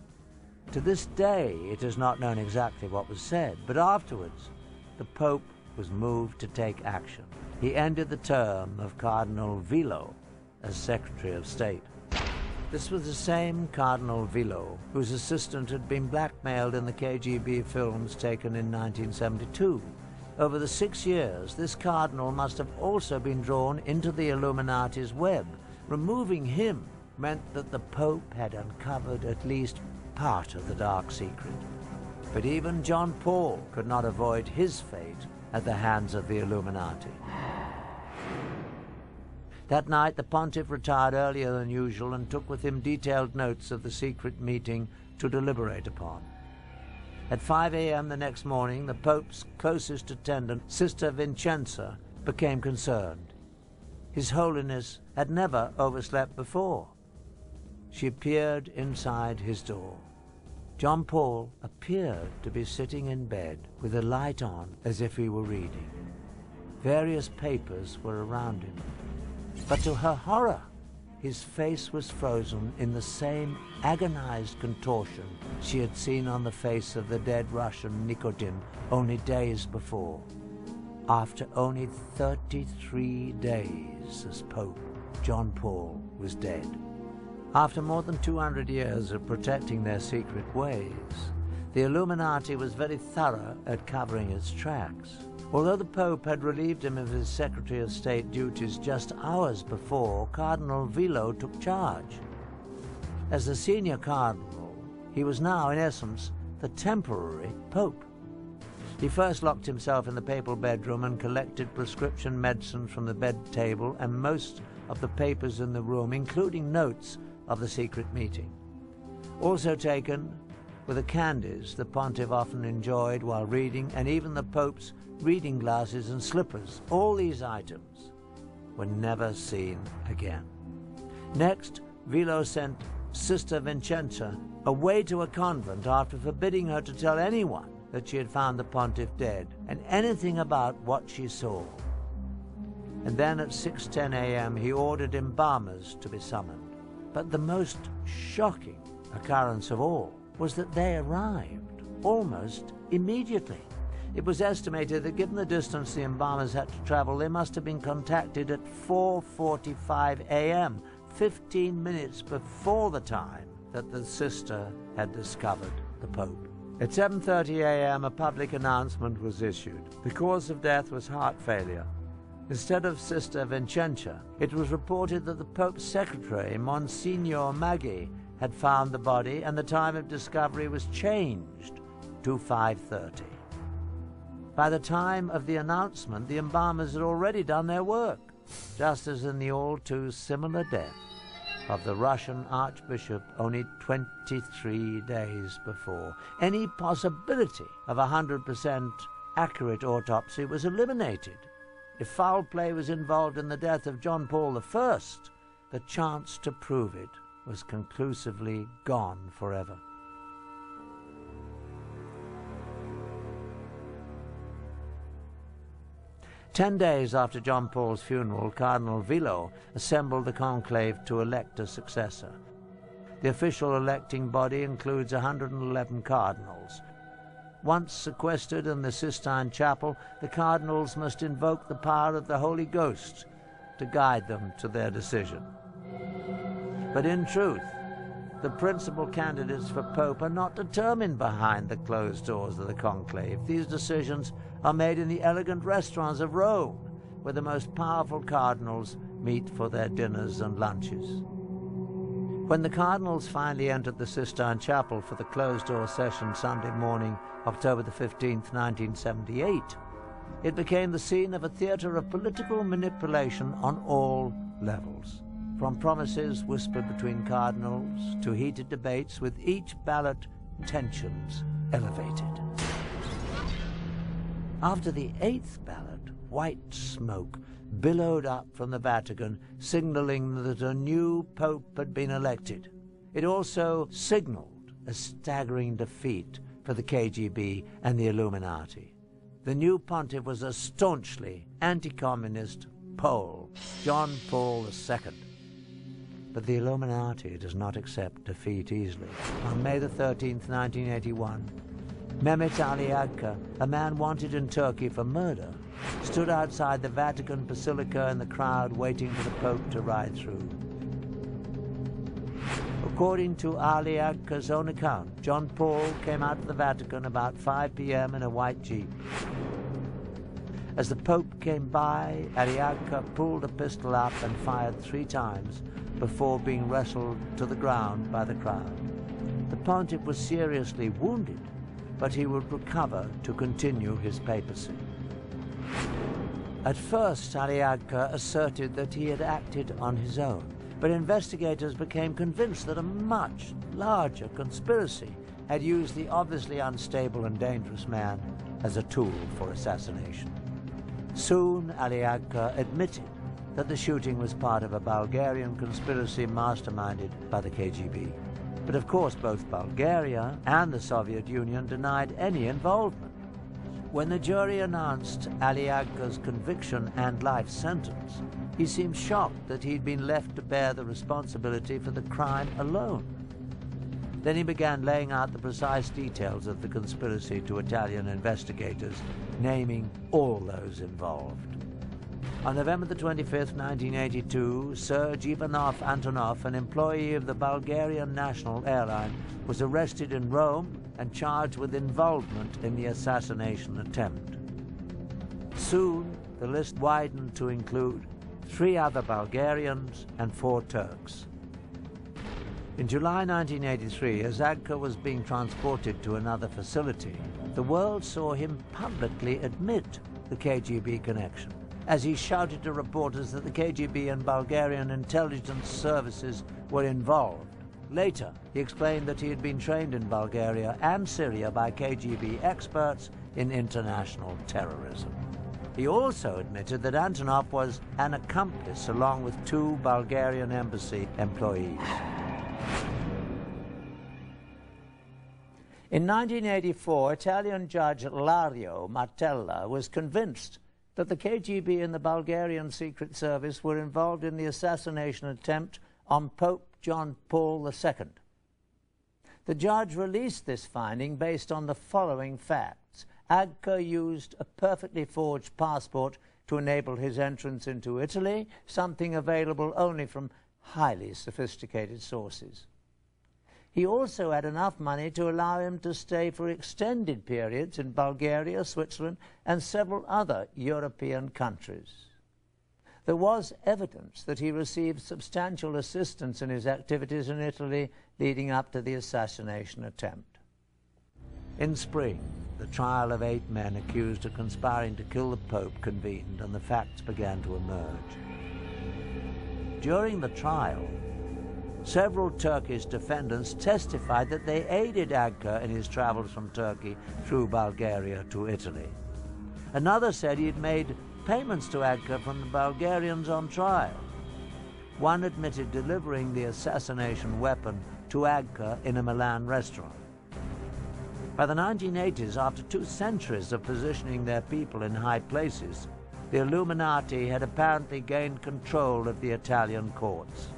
To this day, it is not known exactly what was said, but afterwards, the Pope was moved to take action. He ended the term of Cardinal Villot as Secretary of State. This was the same Cardinal Villot whose assistant had been blackmailed in the KGB films taken in 1972. Over the 6 years, this cardinal must have also been drawn into the Illuminati's web. Removing him meant that the Pope had uncovered at least part of the dark secret. But even John Paul could not avoid his fate at the hands of the Illuminati. That night, the pontiff retired earlier than usual and took with him detailed notes of the secret meeting to deliberate upon. At 5 a.m. the next morning, the Pope's closest attendant, Sister Vincenza, became concerned. His Holiness had never overslept before. She appeared inside his door. John Paul appeared to be sitting in bed with a light on as if he were reading. Various papers were around him. But to her horror, his face was frozen in the same agonized contortion she had seen on the face of the dead Russian Nikodim only days before. After only 33 days as Pope, John Paul was dead. After more than 200 years of protecting their secret ways, the Illuminati was very thorough at covering its tracks. Although the Pope had relieved him of his Secretary of State duties just hours before, Cardinal Villot took charge. As the senior cardinal, he was now, in essence, the temporary Pope. He first locked himself in the papal bedroom and collected prescription medicine from the bed table and most of the papers in the room, including notes of the secret meeting. Also taken were the candies the pontiff often enjoyed while reading, and even the Pope's reading glasses and slippers. All these items were never seen again. Next, Villot sent Sister Vincenza away to a convent after forbidding her to tell anyone that she had found the pontiff dead and anything about what she saw. And then at 6:10 a.m. he ordered embalmers to be summoned. But the most shocking occurrence of all was that they arrived almost immediately. It was estimated that given the distance the embalmers had to travel, they must have been contacted at 4:45 a.m., 15 minutes before the time that the sister had discovered the Pope. At 7:30 a.m., a public announcement was issued. The cause of death was heart failure. Instead of Sister Vincenza, it was reported that the Pope's secretary, Monsignor Maggi, had found the body, and the time of discovery was changed to 5:30. By the time of the announcement, the embalmers had already done their work, just as in the all-too-similar death of the Russian Archbishop only 23 days before. Any possibility of a 100% accurate autopsy was eliminated. If foul play was involved in the death of John Paul I, the chance to prove it was conclusively gone forever. Ten days after John Paul's funeral, Cardinal Villot assembled the conclave to elect a successor. The official electing body includes 111 cardinals. Once sequestered in the Sistine Chapel, the cardinals must invoke the power of the Holy Ghost to guide them to their decision. But in truth, the principal candidates for Pope are not determined behind the closed doors of the conclave. These decisions are made in the elegant restaurants of Rome, where the most powerful cardinals meet for their dinners and lunches. When the cardinals finally entered the Sistine Chapel for the closed-door session Sunday morning, October the 15th, 1978, it became the scene of a theatre of political manipulation on all levels, from promises whispered between cardinals to heated debates, with each ballot tensions elevated. After the 8th ballot, white smoke billowed up from the Vatican, signaling that a new pope had been elected. It also signaled a staggering defeat for the KGB and the Illuminati. The new pontiff was a staunchly anti-communist Pole, John Paul II. But the Illuminati does not accept defeat easily. On May the 13th, 1981, Mehmet Ali Agca, a man wanted in Turkey for murder, stood outside the Vatican Basilica in the crowd waiting for the Pope to ride through. According to Ali Agca's own account, John Paul came out of the Vatican about 5 p.m. in a white Jeep. As the Pope came by, Ali Agca pulled a pistol up and fired 3 times before being wrestled to the ground by the crowd. The pontiff was seriously wounded, but he would recover to continue his papacy. At first, Ali Agca asserted that he had acted on his own, but investigators became convinced that a much larger conspiracy had used the obviously unstable and dangerous man as a tool for assassination. Soon, Ali Agca admitted that the shooting was part of a Bulgarian conspiracy masterminded by the KGB. But of course, both Bulgaria and the Soviet Union denied any involvement. When the jury announced Ali Agca's conviction and life sentence, he seemed shocked that he'd been left to bear the responsibility for the crime alone. Then he began laying out the precise details of the conspiracy to Italian investigators, naming all those involved. On November the 25th, 1982, Serge Ivanov Antonov, an employee of the Bulgarian National Airline, was arrested in Rome and charged with involvement in the assassination attempt. Soon, the list widened to include 3 other Bulgarians and 4 Turks. In July 1983, as Agca was being transported to another facility, the world saw him publicly admit the KGB connection, as he shouted to reporters that the KGB and Bulgarian intelligence services were involved. Later, he explained that he had been trained in Bulgaria and Syria by KGB experts in international terrorism. He also admitted that Antonov was an accomplice along with 2 Bulgarian embassy employees. In 1984, Italian judge Lario Martella was convinced that the KGB and the Bulgarian Secret Service were involved in the assassination attempt on Pope John Paul II. The judge released this finding based on the following facts. Agca used a perfectly forged passport to enable his entrance into Italy, something available only from highly sophisticated sources. He also had enough money to allow him to stay for extended periods in Bulgaria, Switzerland, and several other European countries. There was evidence that he received substantial assistance in his activities in Italy leading up to the assassination attempt. In spring, the trial of 8 men accused of conspiring to kill the Pope convened, and the facts began to emerge. During the trial, several Turkish defendants testified that they aided Agca in his travels from Turkey through Bulgaria to Italy. Another said he had made payments to Agca from the Bulgarians on trial. One admitted delivering the assassination weapon to Agca in a Milan restaurant. By the 1980s, after 2 centuries of positioning their people in high places, the Illuminati had apparently gained control of the Italian courts.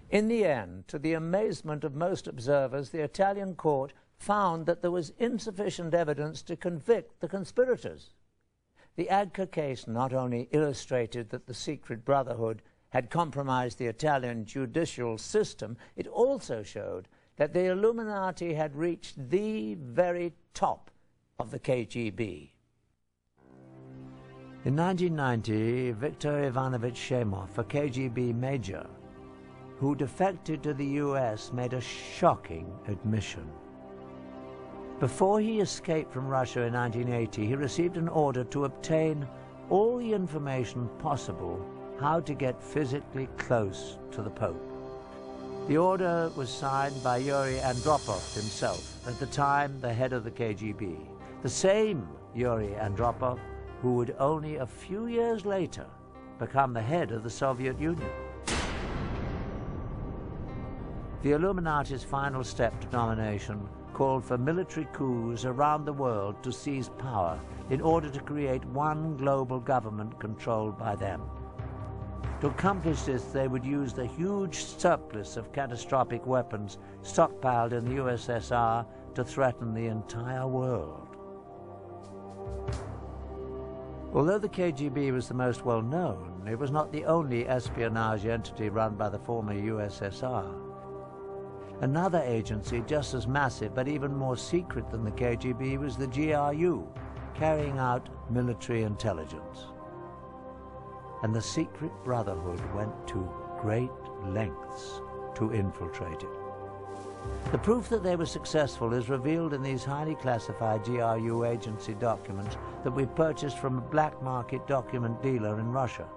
In the end, to the amazement of most observers, the Italian court found that there was insufficient evidence to convict the conspirators. The Agca case not only illustrated that the secret brotherhood had compromised the Italian judicial system, it also showed that the Illuminati had reached the very top of the KGB. In 1990, Viktor Ivanovich Shemov, a KGB major who defected to the US, made a shocking admission. Before he escaped from Russia in 1980, he received an order to obtain all the information possible how to get physically close to the Pope. The order was signed by Yuri Andropov himself, at the time the head of the KGB, the same Yuri Andropov who would only a few years later become the head of the Soviet Union. The Illuminati's final step to domination called for military coups around the world to seize power in order to create one global government controlled by them. To accomplish this, they would use the huge surplus of catastrophic weapons stockpiled in the USSR to threaten the entire world. Although the KGB was the most well-known, it was not the only espionage entity run by the former USSR. Another agency just as massive but even more secret than the KGB was the GRU, carrying out military intelligence. And the secret brotherhood went to great lengths to infiltrate it. The proof that they were successful is revealed in these highly classified GRU agency documents that we purchased from a black market document dealer in Russia.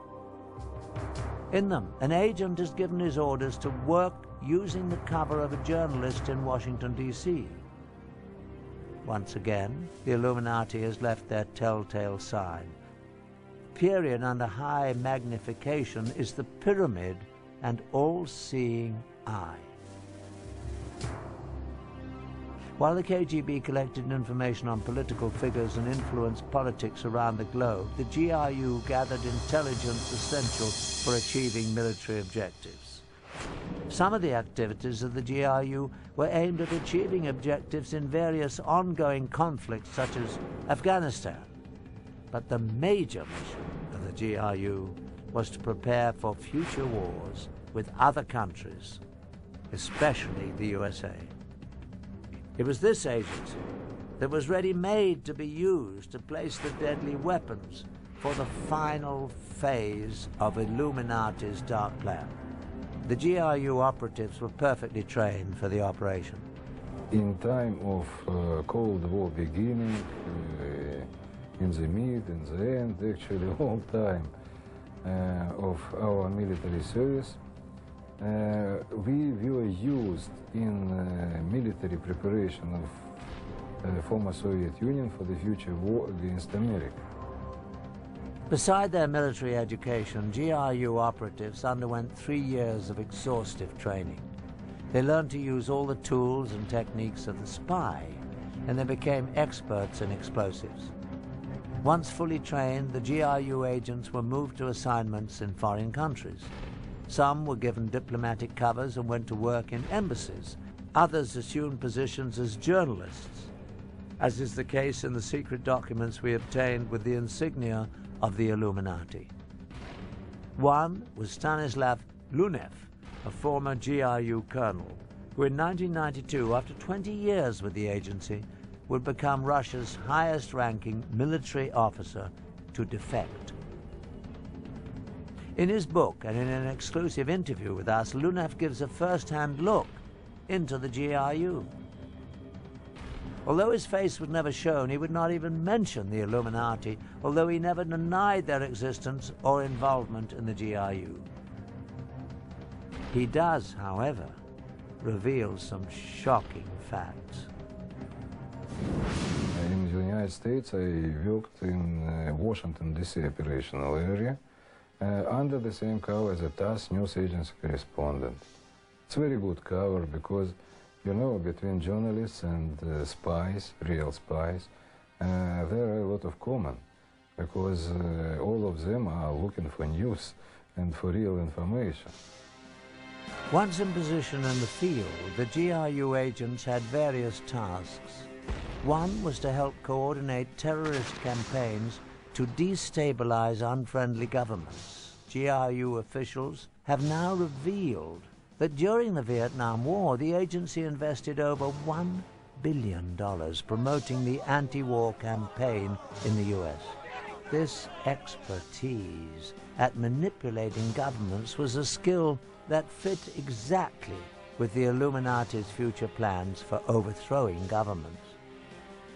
In them, an agent is given his orders to work using the cover of a journalist in Washington, D.C. Once again, the Illuminati has left their telltale sign. Period under high magnification is the pyramid and all-seeing eye. While the KGB collected information on political figures and influenced politics around the globe, the GRU gathered intelligence essential for achieving military objectives. Some of the activities of the GRU were aimed at achieving objectives in various ongoing conflicts, such as Afghanistan. But the major mission of the GRU was to prepare for future wars with other countries, especially the USA. It was this agency that was ready-made to be used to place the deadly weapons for the final phase of Illuminati's dark plan. The GRU operatives were perfectly trained for the operation. In time of Cold War beginning, in the mid, in the end, actually all time of our military service, we were used in military preparation of former Soviet Union for the future war against America. Beside their military education, GRU operatives underwent 3 years of exhaustive training. They learned to use all the tools and techniques of the spy, and they became experts in explosives. Once fully trained, the GRU agents were moved to assignments in foreign countries. Some were given diplomatic covers and went to work in embassies. Others assumed positions as journalists, as is the case in the secret documents we obtained with the insignia of the Illuminati. One was Stanislav Lunev, a former GRU colonel, who in 1992, after 20 years with the agency, would become Russia's highest-ranking military officer to defect. In his book and in an exclusive interview with us, Lunev gives a first-hand look into the GRU. Although his face was never shown, he would not even mention the Illuminati, although he never denied their existence or involvement in the GRU. He does, however, reveal some shocking facts. In the United States, I worked in Washington, D.C. operational area under the same cover as a TASS news agency correspondent. It's a very good cover because, you know, between journalists and spies, real spies, there are a lot of common because all of them are looking for news and for real information. Once in position in the field, the GRU agents had various tasks. One was to help coordinate terrorist campaigns to destabilize unfriendly governments. GRU officials have now revealed that during the Vietnam War, the agency invested over $1 billion promoting the anti-war campaign in the U.S. This expertise at manipulating governments was a skill that fit exactly with the Illuminati's future plans for overthrowing governments.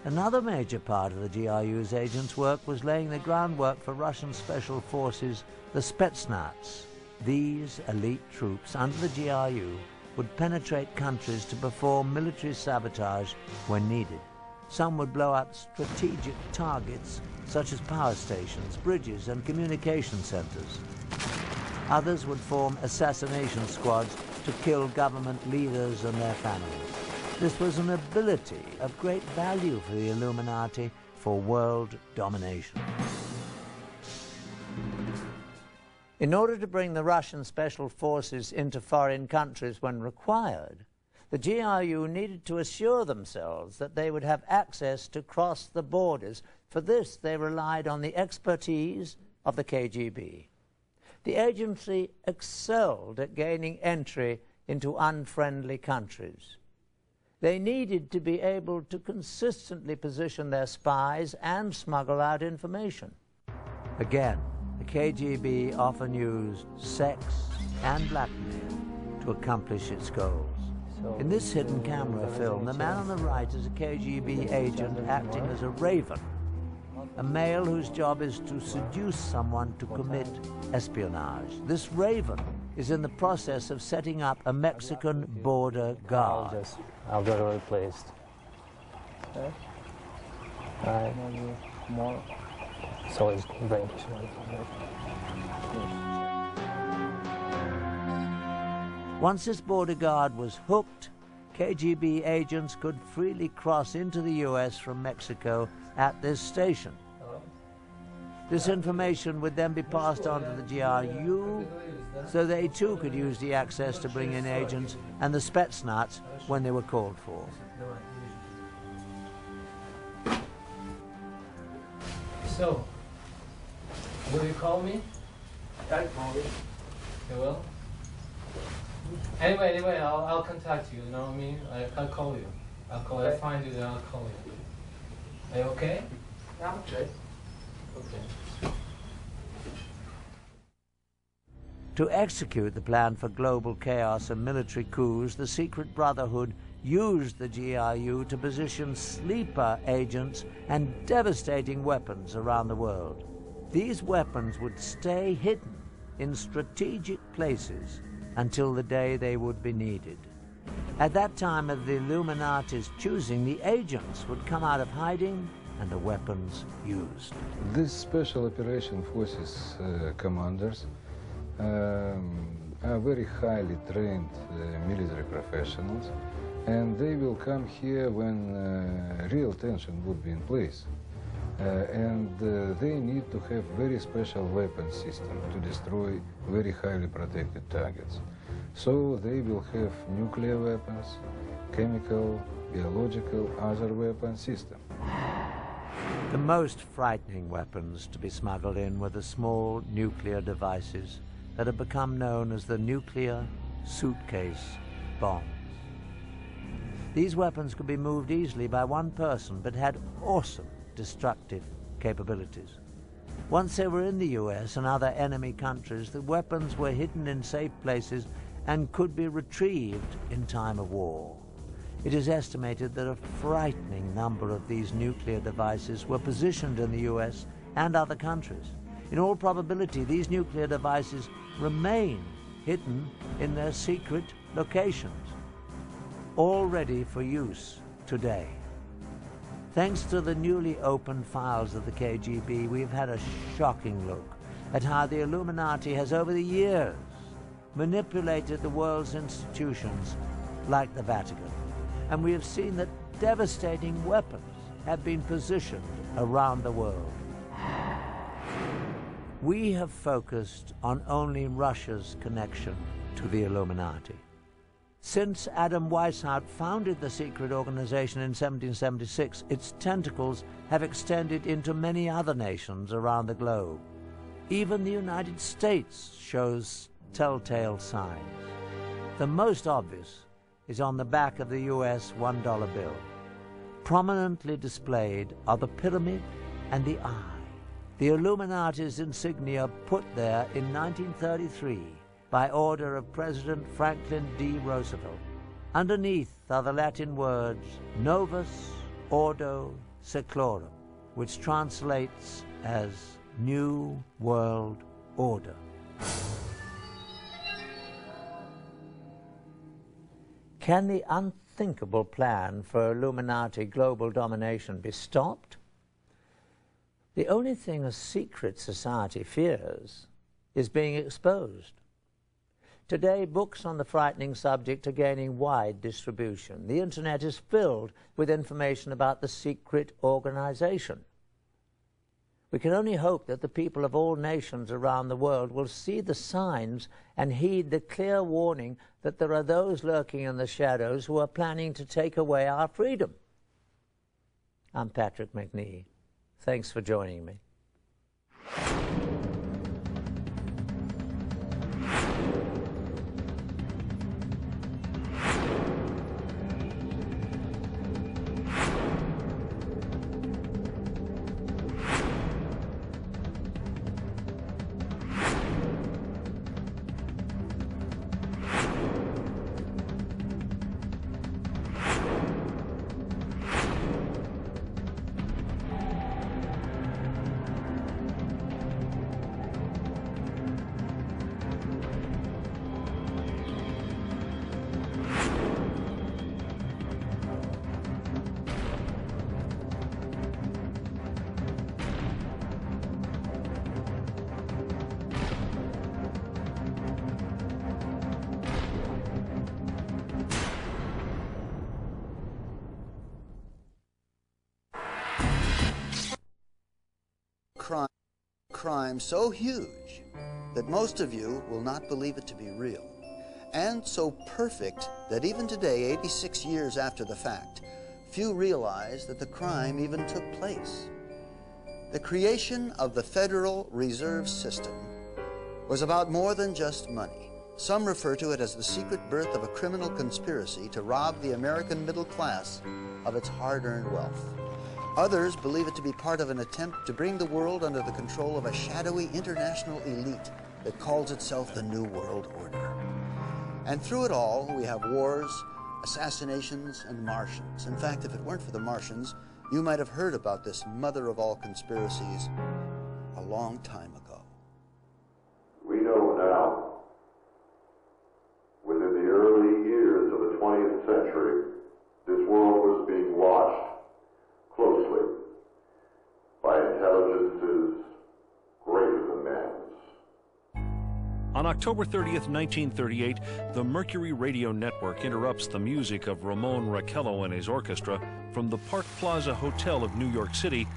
Another major part of the GRU's agents' work was laying the groundwork for Russian special forces, the Spetsnaz. These elite troops under the GRU would penetrate countries to perform military sabotage when needed. Some would blow up strategic targets such as power stations, bridges, and communication centers. Others would form assassination squads to kill government leaders and their families. This was an ability of great value for the Illuminati for world domination. In order to bring the Russian special forces into foreign countries when required, the GRU needed to assure themselves that they would have access to cross the borders. For this, they relied on the expertise of the KGB. The agency excelled at gaining entry into unfriendly countries. They needed to be able to consistently position their spies and smuggle out information. Again, the KGB often used sex and blackmail to accomplish its goals. In this hidden camera film, the man on the right is a KGB agent acting as a raven, a male whose job is to seduce someone to commit espionage. This raven is in the process of setting up a Mexican border guard. I'll get it replaced. Okay. Alright. More. So it's brain tissue. Once this border guard was hooked, KGB agents could freely cross into the U.S. from Mexico at this station. This information would then be passed on to the GRU, so they too could use the access to bring in agents and the Spetsnaz when they were called for. So, will you call me? I'll call you. You will? Anyway, I'll contact you, you know what I mean? I'll call you. I'll find you, then I'll call you. Are you okay? I'm okay. Okay. To execute the plan for global chaos and military coups, the Secret Brotherhood used the GRU to position sleeper agents and devastating weapons around the world. These weapons would stay hidden in strategic places until the day they would be needed. At that time of the Illuminati's choosing, the agents would come out of hiding and the weapons used. These special operation forces commanders are very highly trained military professionals, and they will come here when real tension would be in place. They need to have very special weapon system to destroy very highly protected targets. So they will have nuclear weapons, chemical, biological, other weapon system. The most frightening weapons to be smuggled in were the small nuclear devices that have become known as the nuclear suitcase bombs. These weapons could be moved easily by one person, but had awesome destructive capabilities. Once they were in the US and other enemy countries, the weapons were hidden in safe places and could be retrieved in time of war. It is estimated that a frightening number of these nuclear devices were positioned in the US and other countries. In all probability, these nuclear devices remain hidden in their secret locations, all ready for use today. Thanks to the newly opened files of the KGB, we've had a shocking look at how the Illuminati has over the years manipulated the world's institutions like the Vatican. And we have seen that devastating weapons have been positioned around the world. We have focused on only Russia's connection to the Illuminati. Since Adam Weishaupt founded the secret organization in 1776, its tentacles have extended into many other nations around the globe. Even the United States shows telltale signs. The most obvious is on the back of the US $1 bill. Prominently displayed are the pyramid and the eye, the Illuminati's insignia put there in 1933 by order of President Franklin D. Roosevelt. Underneath are the Latin words Novus Ordo Seclorum, which translates as New World Order. Can the unthinkable plan for Illuminati global domination be stopped? The only thing a secret society fears is being exposed. Today, books on the frightening subject are gaining wide distribution. The internet is filled with information about the secret organization. We can only hope that the people of all nations around the world will see the signs and heed the clear warning that there are those lurking in the shadows who are planning to take away our freedom. I'm Patrick McNee. Thanks for joining me. Crime so huge that most of you will not believe it to be real, and so perfect that even today, 86 years after the fact, few realize that the crime even took place. The creation of the Federal Reserve System was about more than just money. Some refer to it as the secret birth of a criminal conspiracy to rob the American middle class of its hard-earned wealth. Others believe it to be part of an attempt to bring the world under the control of a shadowy international elite that calls itself the New World Order. And through it all, we have wars, assassinations, and Martians. In fact, if it weren't for the Martians, you might have heard about this mother of all conspiracies a long time ago. We know now, within the early years of the 20th century, this world was being watched closely by intelligences greater than man's. On October 30th, 1938, the Mercury Radio Network interrupts the music of Ramon Raquello and his orchestra from the Park Plaza Hotel of New York City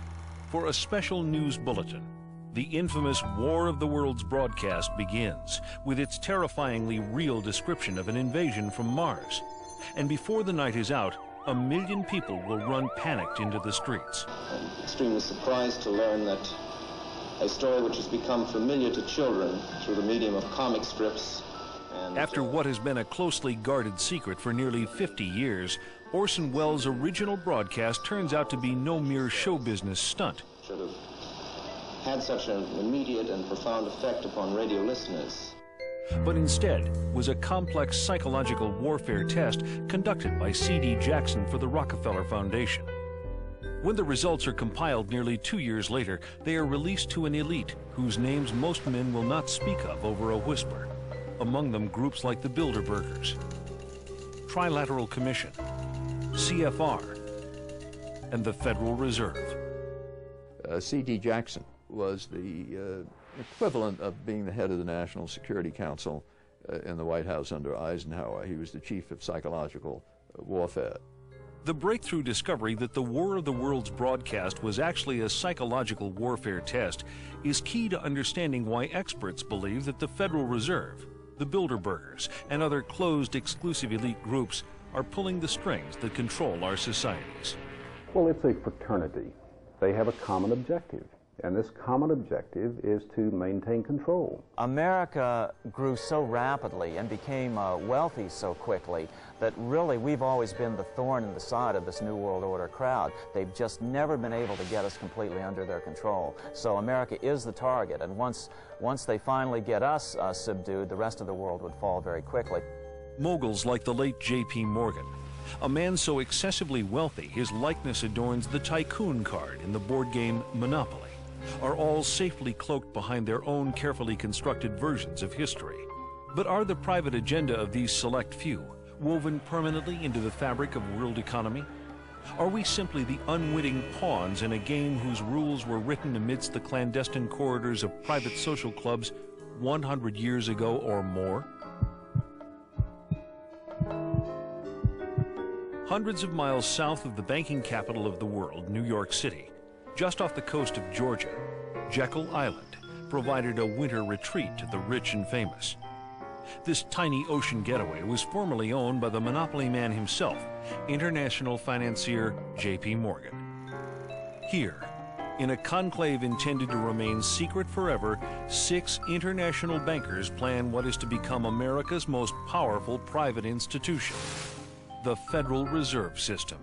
for a special news bulletin. The infamous War of the Worlds broadcast begins with its terrifyingly real description of an invasion from Mars. And before the night is out, 1 million people will run panicked into the streets. I'm extremely surprised to learn that a story which has become familiar to children through the medium of comic strips. After what has been a closely guarded secret for nearly 50 years, Orson Welles' original broadcast turns out to be no mere show business stunt. Should have had such an immediate and profound effect upon radio listeners. But instead was a complex psychological warfare test conducted by C.D. Jackson for the Rockefeller Foundation. When the results are compiled nearly 2 years later, they are released to an elite whose names most men will not speak of over a whisper. Among them groups like the Bilderbergers, Trilateral Commission, CFR, and the Federal Reserve. C.D. Jackson was the equivalent of being the head of the National Security Council in the White House under Eisenhower. He was the chief of psychological warfare. The breakthrough discovery that the War of the Worlds broadcast was actually a psychological warfare test is key to understanding why experts believe that the Federal Reserve, The Bilderbergers and other closed exclusive elite groups are pulling the strings that control our societies. Well, it's a fraternity. They have a common objective, and this common objective is to maintain control. America grew so rapidly and became wealthy so quickly that really we've always been the thorn in the side of this New World Order crowd. They've just never been able to get us completely under their control. So America is the target, and once they finally get us subdued, the rest of the world would fall very quickly. Moguls like the late J.P. Morgan, a man so excessively wealthy his likeness adorns the tycoon card in the board game Monopoly, are all safely cloaked behind their own carefully constructed versions of history. But are the private agenda of these select few woven permanently into the fabric of world economy? Are we simply the unwitting pawns in a game whose rules were written amidst the clandestine corridors of private social clubs 100 years ago or more? Hundreds of miles south of the banking capital of the world, New York City, just off the coast of Georgia, Jekyll Island provided a winter retreat to the rich and famous. This tiny ocean getaway was formerly owned by the monopoly man himself, international financier J.P. Morgan. Here, in a conclave intended to remain secret forever, 6 international bankers plan what is to become America's most powerful private institution, the Federal Reserve System.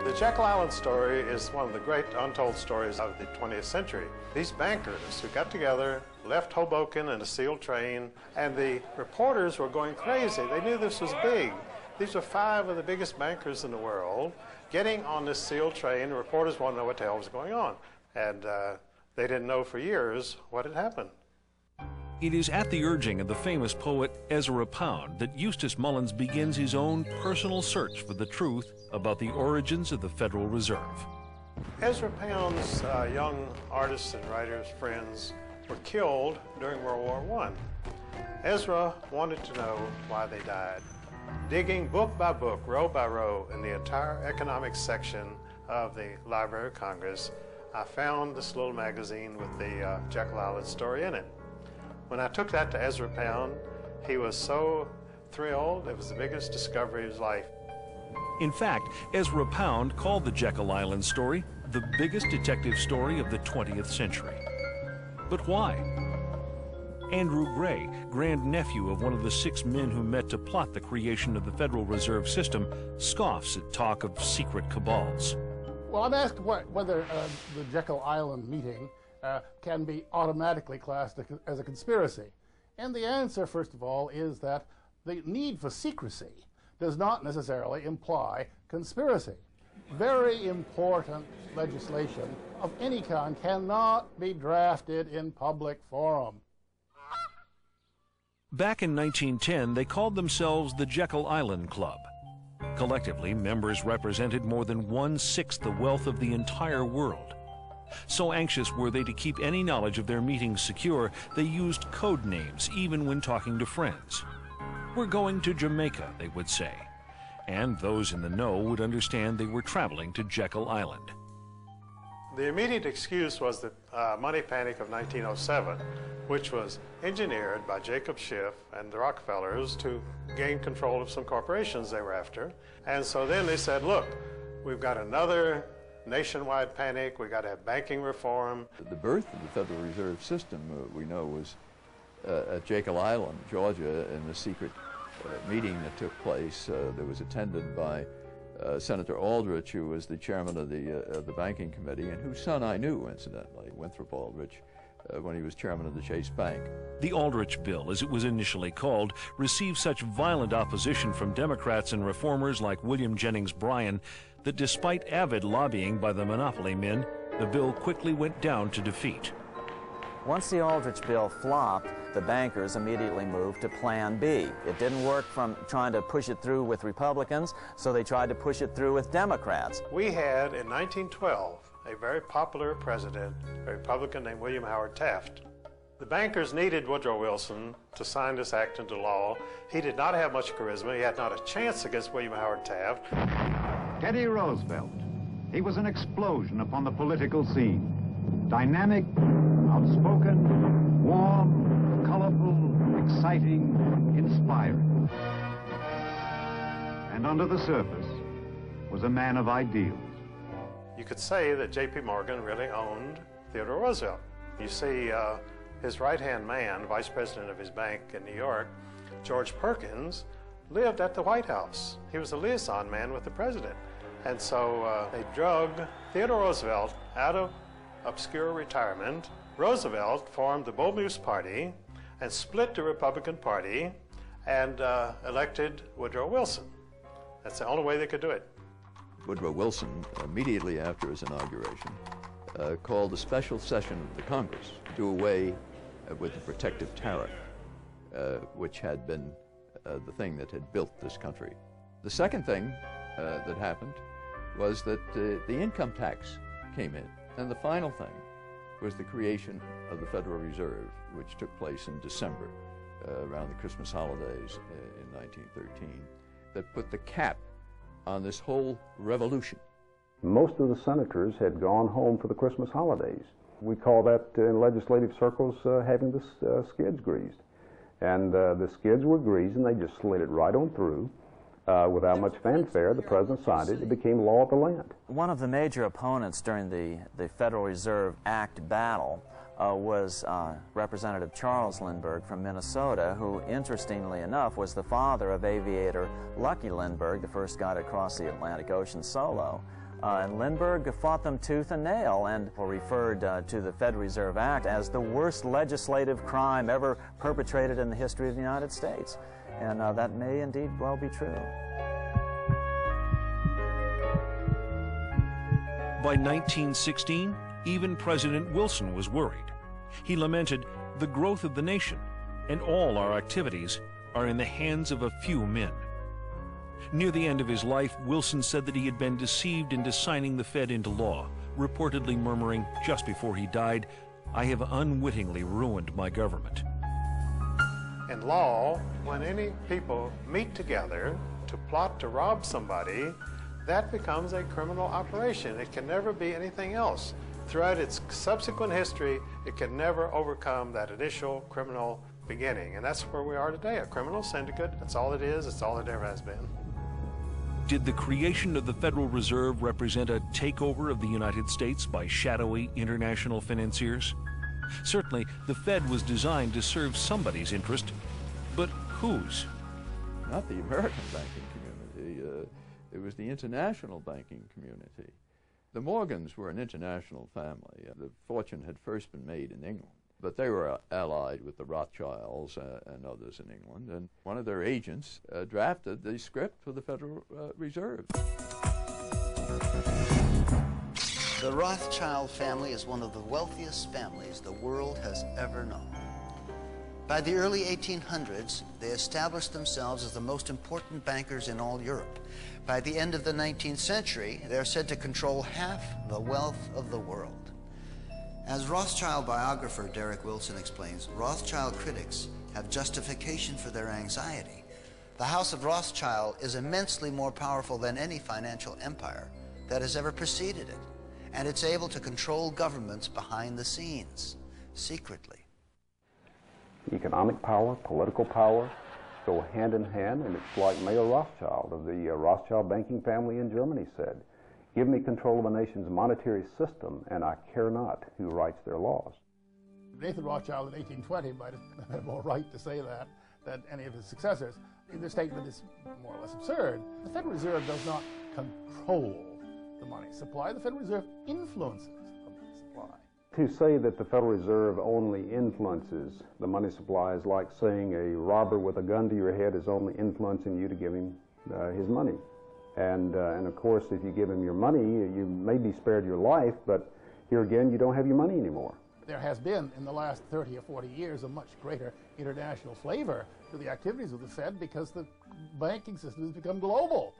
The Jekyll Island story is one of the great untold stories of the 20th century. These bankers who got together, left Hoboken in a sealed train, and the reporters were going crazy. They knew this was big. These were 5 of the biggest bankers in the world getting on this sealed train. The reporters wanted to know what the hell was going on. And they didn't know for years what had happened. It is at the urging of the famous poet Ezra Pound that Eustace Mullins begins his own personal search for the truth about the origins of the Federal Reserve. Ezra Pound's young artists and writers, friends, were killed during World War I. Ezra wanted to know why they died. Digging book by book, row by row, in the entire economics section of the Library of Congress, I found this little magazine with the Jekyll Island story in it. When I took that to Ezra Pound, he was so thrilled. It was the biggest discovery of his life. In fact, Ezra Pound called the Jekyll Island story the biggest detective story of the 20th century. But why? Andrew Gray, grandnephew of one of the 6 men who met to plot the creation of the Federal Reserve System, scoffs at talk of secret cabals. Well, I'm asked whether the Jekyll Island meeting can be automatically classed as a conspiracy. And the answer, first of all, is that the need for secrecy does not necessarily imply conspiracy. Very important legislation of any kind cannot be drafted in public forum. Back in 1910, they called themselves the Jekyll Island Club. Collectively, members represented more than 1/6 the wealth of the entire world. So anxious were they to keep any knowledge of their meetings secure, they used code names even when talking to friends. "We're going to Jamaica," they would say, and those in the know would understand they were traveling to Jekyll Island. The immediate excuse was the money panic of 1907, which was engineered by Jacob Schiff and the Rockefellers to gain control of some corporations they were after. And so then they said, look, we've got another nationwide panic, we've got to have banking reform. The birth of the Federal Reserve System, we know, was at Jekyll Island, Georgia, in the secret meeting that took place that was attended by Senator Aldrich, who was the chairman of the banking committee, and whose son I knew, incidentally, Winthrop Aldrich, when he was chairman of the Chase Bank. The Aldrich Bill, as it was initially called, received such violent opposition from Democrats and reformers like William Jennings Bryan that despite avid lobbying by the monopoly men, the bill quickly went down to defeat. Once the Aldrich Bill flopped, the bankers immediately moved to Plan B. It didn't work from trying to push it through with Republicans, so they tried to push it through with Democrats. We had, in 1912, a very popular president, a Republican named William Howard Taft. The bankers needed Woodrow Wilson to sign this act into law. He did not have much charisma. He had not a chance against William Howard Taft. Teddy Roosevelt. He was an explosion upon the political scene. Dynamic, outspoken, warm, colorful, exciting, inspiring. And under the surface was a man of ideals. You could say that J.P. Morgan really owned Theodore Roosevelt. You see, his right-hand man, vice president of his bank in New York, George Perkins, lived at the White House. He was a liaison man with the president. And so they drug Theodore Roosevelt out of obscure retirement. Roosevelt formed the Bull Moose Party and split the Republican Party and elected Woodrow Wilson. That's the only way they could do it. Woodrow Wilson, immediately after his inauguration, called a special session of the Congress to do away with the protective tariff, which had been the thing that had built this country. The second thing that happened was that the income tax came in. And the final thing was the creation of the Federal Reserve, which took place in December, around the Christmas holidays in 1913, that put the cap on this whole revolution. Most of the senators had gone home for the Christmas holidays. We call that in legislative circles having the skids greased. And the skids were greased and they just slid it right on through. Without much fanfare, the president signed it. It became law of the land. One of the major opponents during the Federal Reserve Act battle was Representative Charles Lindbergh from Minnesota, who, interestingly enough, was the father of aviator Lucky Lindbergh, the first guy to cross the Atlantic Ocean solo. And Lindbergh fought them tooth and nail and referred to the Federal Reserve Act as the worst legislative crime ever perpetrated in the history of the United States. And that may indeed well be true. By 1916, even President Wilson was worried. He lamented, "The growth of the nation and all our activities are in the hands of a few men." Near the end of his life, Wilson said that he had been deceived into signing the Fed into law, reportedly murmuring just before he died, "I have unwittingly ruined my government." In law, when any people meet together to plot to rob somebody, that becomes a criminal operation. It can never be anything else. Throughout its subsequent history, it can never overcome that initial criminal beginning. And that's where we are today, a criminal syndicate. That's all it is. It's all it ever has been. Did the creation of the Federal Reserve represent a takeover of the United States by shadowy international financiers? Certainly, the Fed was designed to serve somebody's interest, but whose? Not the American banking community. It was the international banking community. The Morgans were an international family. The fortune had first been made in England, but they were allied with the Rothschilds and others in England, and one of their agents drafted the script for the Federal Reserve. The Rothschild family is one of the wealthiest families the world has ever known. By the early 1800s, they established themselves as the most important bankers in all Europe. By the end of the 19th century, they are said to control half the wealth of the world. As Rothschild biographer Derek Wilson explains, Rothschild critics have justification for their anxiety. The House of Rothschild is immensely more powerful than any financial empire that has ever preceded it, and it's able to control governments behind the scenes, secretly. Economic power, political power go hand in hand, and it's like Mayer Rothschild of the Rothschild banking family in Germany said, "Give me control of a nation's monetary system, and I care not who writes their laws." Nathan Rothschild in 1820 might have had more right to say that than any of his successors. Their statement is more or less absurd. The Federal Reserve does not control the money supply. The Federal Reserve influences the money supply. To say that the Federal Reserve only influences the money supply is like saying a robber with a gun to your head is only influencing you to give him his money. And of course, if you give him your money, you may be spared your life, but here again, you don't have your money anymore. there has been, in the last 30 or 40 years, a much greater international flavor to the activities of the Fed because the banking system has become global.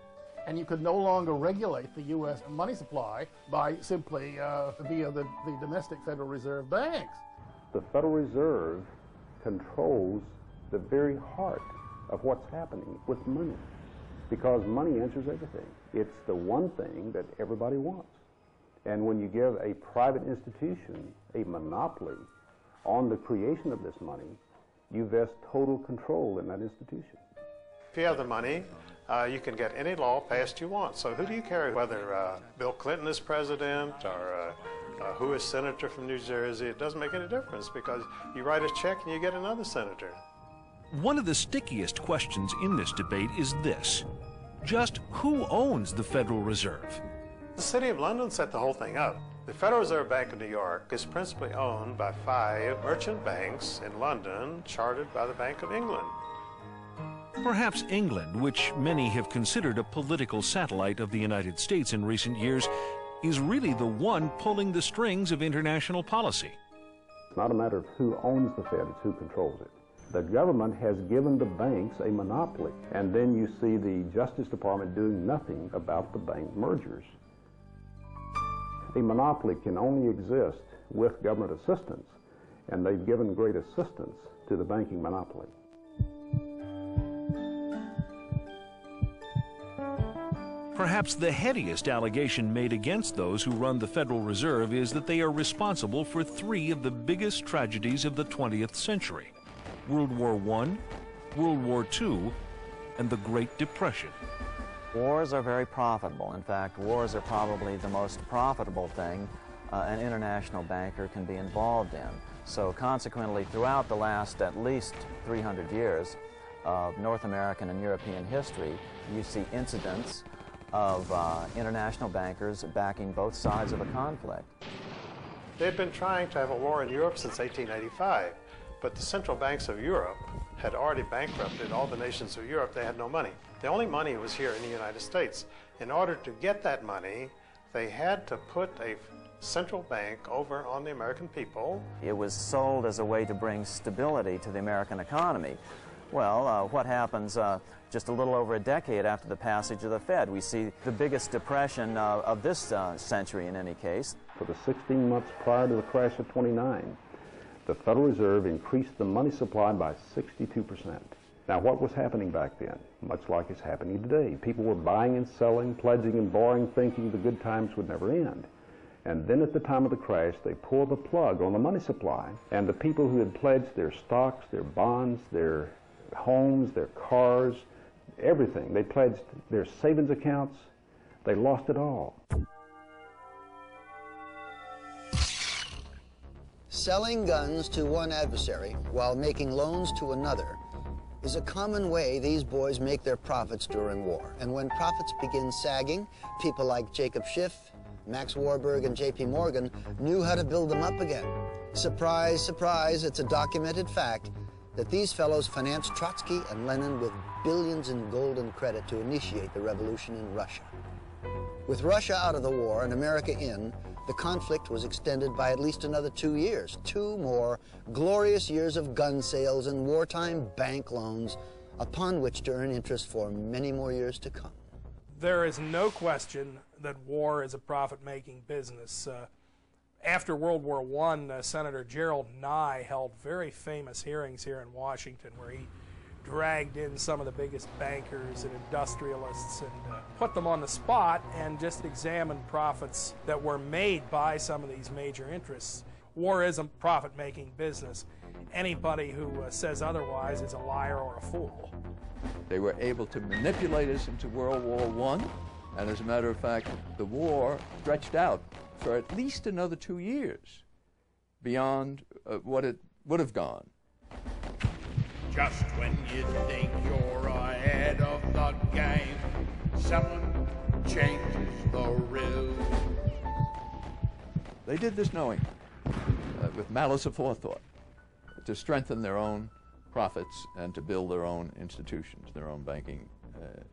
And you could no longer regulate the U.S. money supply by simply via the domestic Federal Reserve banks. The Federal Reserve controls the very heart of what's happening with money, because money answers everything. It's the one thing that everybody wants. And when you give a private institution a monopoly on the creation of this money, you vest total control in that institution. If you have the money, you can get any law passed you want. So who do you care whether Bill Clinton is president or who is senator from New Jersey? It doesn't make any difference because you write a check and you get another senator. One of the stickiest questions in this debate is this: just who owns the Federal Reserve? The City of London set the whole thing up. The Federal Reserve Bank of New York is principally owned by 5 merchant banks in London, chartered by the Bank of England. Perhaps England, which many have considered a political satellite of the United States in recent years, is really the one pulling the strings of international policy. It's not a matter of who owns the Fed, it's who controls it. The government has given the banks a monopoly, and then you see the Justice Department doing nothing about the bank mergers. A monopoly can only exist with government assistance, and they've given great assistance to the banking monopoly. Perhaps the headiest allegation made against those who run the Federal Reserve is that they are responsible for 3 of the biggest tragedies of the 20th century: World War I, World War II, and the Great Depression. Wars are very profitable. In fact, wars are probably the most profitable thing an international banker can be involved in. So consequently, throughout the last at least 300 years of North American and European history, you see incidents of international bankers backing both sides of a conflict. They've been trying to have a war in Europe since 1885, but the central banks of Europe had already bankrupted all the nations of Europe. They had no money. The only money was here in the United States. In order to get that money, they had to put a central bank over on the American people. It was sold as a way to bring stability to the American economy. Well, what happens just a little over a decade after the passage of the Fed? We see the biggest depression of this century in any case. For the 16 months prior to the crash of '29, the Federal Reserve increased the money supply by 62%. Now, what was happening back then? Much like it's happening today. People were buying and selling, pledging and borrowing, thinking the good times would never end. And then at the time of the crash, they pulled the plug on the money supply, and the people who had pledged their stocks, their bonds, their homes, their cars, everything, they pledged their savings accounts, they lost it all. Selling guns to one adversary while making loans to another is a common way these boys make their profits during war. And when profits begin sagging, people like Jacob Schiff, Max Warburg, and J.P. Morgan knew how to build them up again. Surprise, surprise, it's a documented fact that these fellows financed Trotsky and Lenin with billions in gold and credit to initiate the revolution in Russia. With Russia out of the war and America in, the conflict was extended by at least another 2 years. 2 more glorious years of gun sales and wartime bank loans, upon which to earn interest for many more years to come. There is no question that war is a profit-making business. After World War I, Senator Gerald Nye held very famous hearings here in Washington where he dragged in some of the biggest bankers and industrialists and put them on the spot and just examined profits that were made by some of these major interests. War is a profit-making business. Anybody who says otherwise is a liar or a fool. They were able to manipulate us into World War I, and as a matter of fact, the war stretched out for at least another 2 years beyond what it would have gone. Just when you think you're ahead of the game, someone changes the rules. They did this knowing, with malice aforethought, to strengthen their own profits and to build their own institutions, their own banking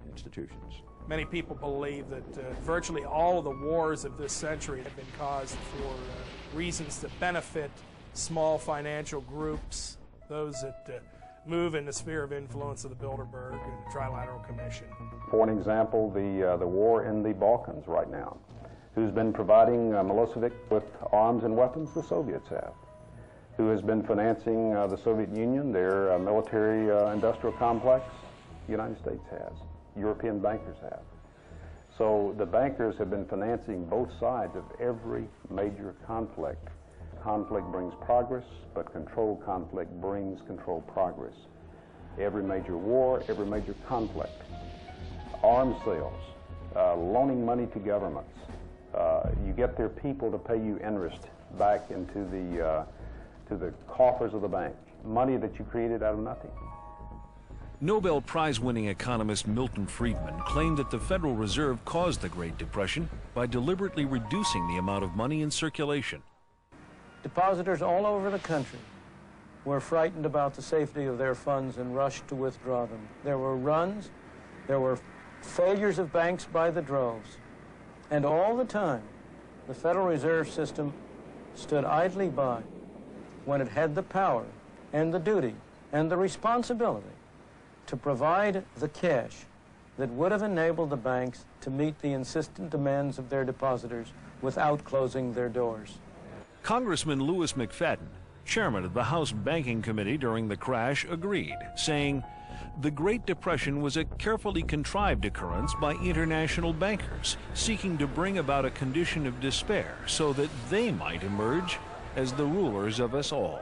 institutions. Many people believe that virtually all of the wars of this century have been caused for reasons that benefit small financial groups, those that move in the sphere of influence of the Bilderberg and the Trilateral Commission. For an example, the war in the Balkans right now. Who's been providing Milosevic with arms and weapons? The Soviets have. Who has been financing the Soviet Union, their military industrial complex? The United States has. European bankers have. So the bankers have been financing both sides of every major conflict. Conflict brings progress, but controlled conflict brings controlled progress. Every major war, every major conflict, arms sales, loaning money to governments. You get their people to pay you interest back into the coffers of the bank, money that you created out of nothing. Nobel Prize-winning economist Milton Friedman claimed that the Federal Reserve caused the Great Depression by deliberately reducing the amount of money in circulation. Depositors all over the country were frightened about the safety of their funds and rushed to withdraw them. There were runs, there were failures of banks by the droves, and all the time the Federal Reserve System stood idly by when it had the power and the duty and the responsibility to provide the cash that would have enabled the banks to meet the insistent demands of their depositors without closing their doors. Congressman Louis McFadden, chairman of the House Banking Committee during the crash, agreed, saying, "The Great Depression was a carefully contrived occurrence by international bankers seeking to bring about a condition of despair so that they might emerge as the rulers of us all."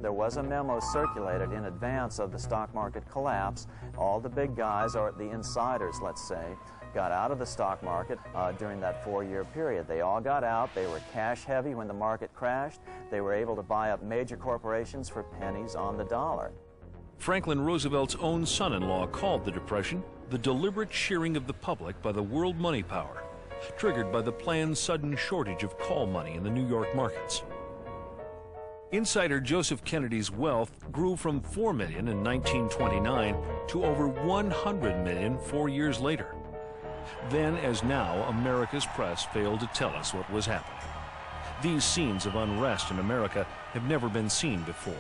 There was a memo circulated in advance of the stock market collapse. All the big guys, or the insiders, let's say, got out of the stock market during that 4-year period. They all got out. They were cash heavy when the market crashed. They were able to buy up major corporations for pennies on the dollar. Franklin Roosevelt's own son-in-law called the Depression the deliberate shearing of the public by the world money power, triggered by the planned sudden shortage of call money in the New York markets. Insider Joseph Kennedy's wealth grew from $4 million in 1929 to over $100 million 4 years later. Then, as now, America's press failed to tell us what was happening. These scenes of unrest in America have never been seen before.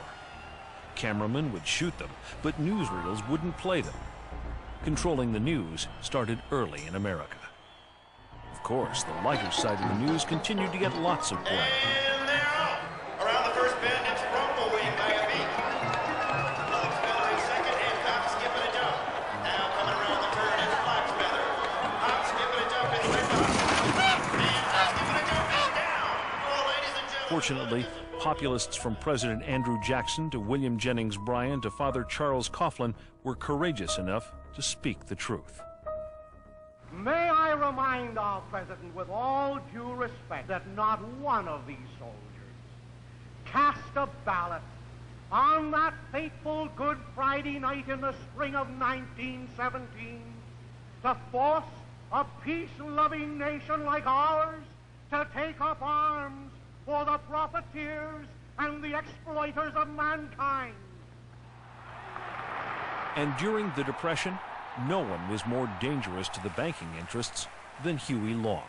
Cameramen would shoot them, but newsreels wouldn't play them. Controlling the news started early in America. Of course, the lighter side of the news continued to get lots of play. Around the first bend, it's Rumblewing by a beat. Alex Feather in second, Hancock skipping a jump. Now coming around the turn, it's Fox Feather. Hop skipping a jump is Red Fox. And skipping a jump is down. Oh, ladies and gentlemen. Fortunately, populists from President Andrew Jackson to William Jennings Bryan to Father Charles Coughlin were courageous enough to speak the truth. May I remind our President, with all due respect, that not one of these soldiers cast a ballot on that fateful Good Friday night in the spring of 1917 to force a peace-loving nation like ours to take up arms for the profiteers and the exploiters of mankind. And during the Depression, no one was more dangerous to the banking interests than Huey Long.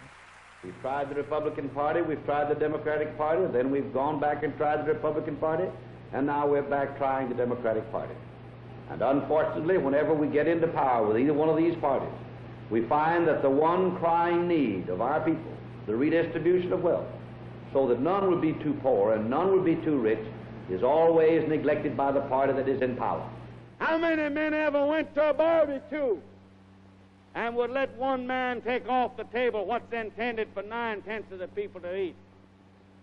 We've tried the Republican Party, we've tried the Democratic Party, then we've gone back and tried the Republican Party, and now we're back trying the Democratic Party. And unfortunately, whenever we get into power with either one of these parties, we find that the one crying need of our people, the redistribution of wealth, so that none would be too poor and none would be too rich, is always neglected by the party that is in power. How many men ever went to a barbecue and would let one man take off the table what's intended for 9/10 of the people to eat?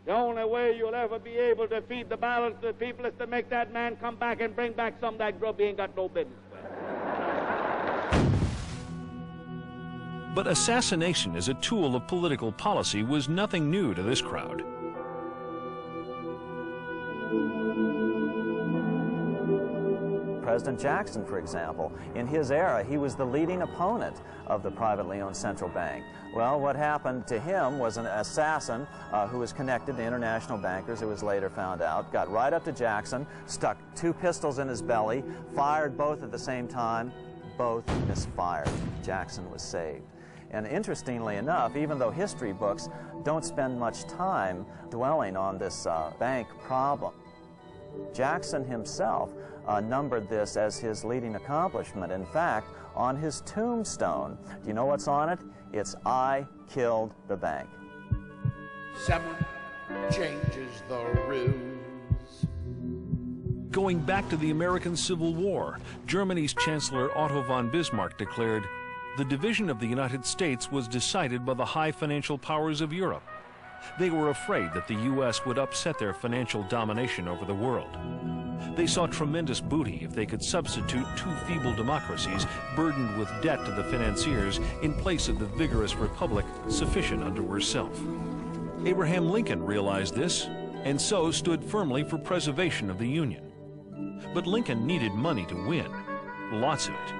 The only way you'll ever be able to feed the balance of the people is to make that man come back and bring back some of that grub he ain't got no business with. But assassination as a tool of political policy was nothing new to this crowd. President Jackson, for example, in his era, he was the leading opponent of the privately owned central bank. Well, what happened to him was an assassin who was connected to international bankers, it was later found out, got right up to Jackson, stuck 2 pistols in his belly, fired both at the same time, both misfired. Jackson was saved. And interestingly enough, even though history books don't spend much time dwelling on this bank problem, Jackson himself numbered this as his leading accomplishment. In fact, on his tombstone, do you know what's on it? It's "I killed the bank." Someone changes the rules. Going back to the American Civil War, Germany's Chancellor Otto von Bismarck declared, "The division of the United States was decided by the high financial powers of Europe. They were afraid that the U.S. would upset their financial domination over the world. They saw tremendous booty if they could substitute two feeble democracies burdened with debt to the financiers in place of the vigorous republic sufficient unto herself." Abraham Lincoln realized this, and so stood firmly for preservation of the Union. But Lincoln needed money to win, lots of it.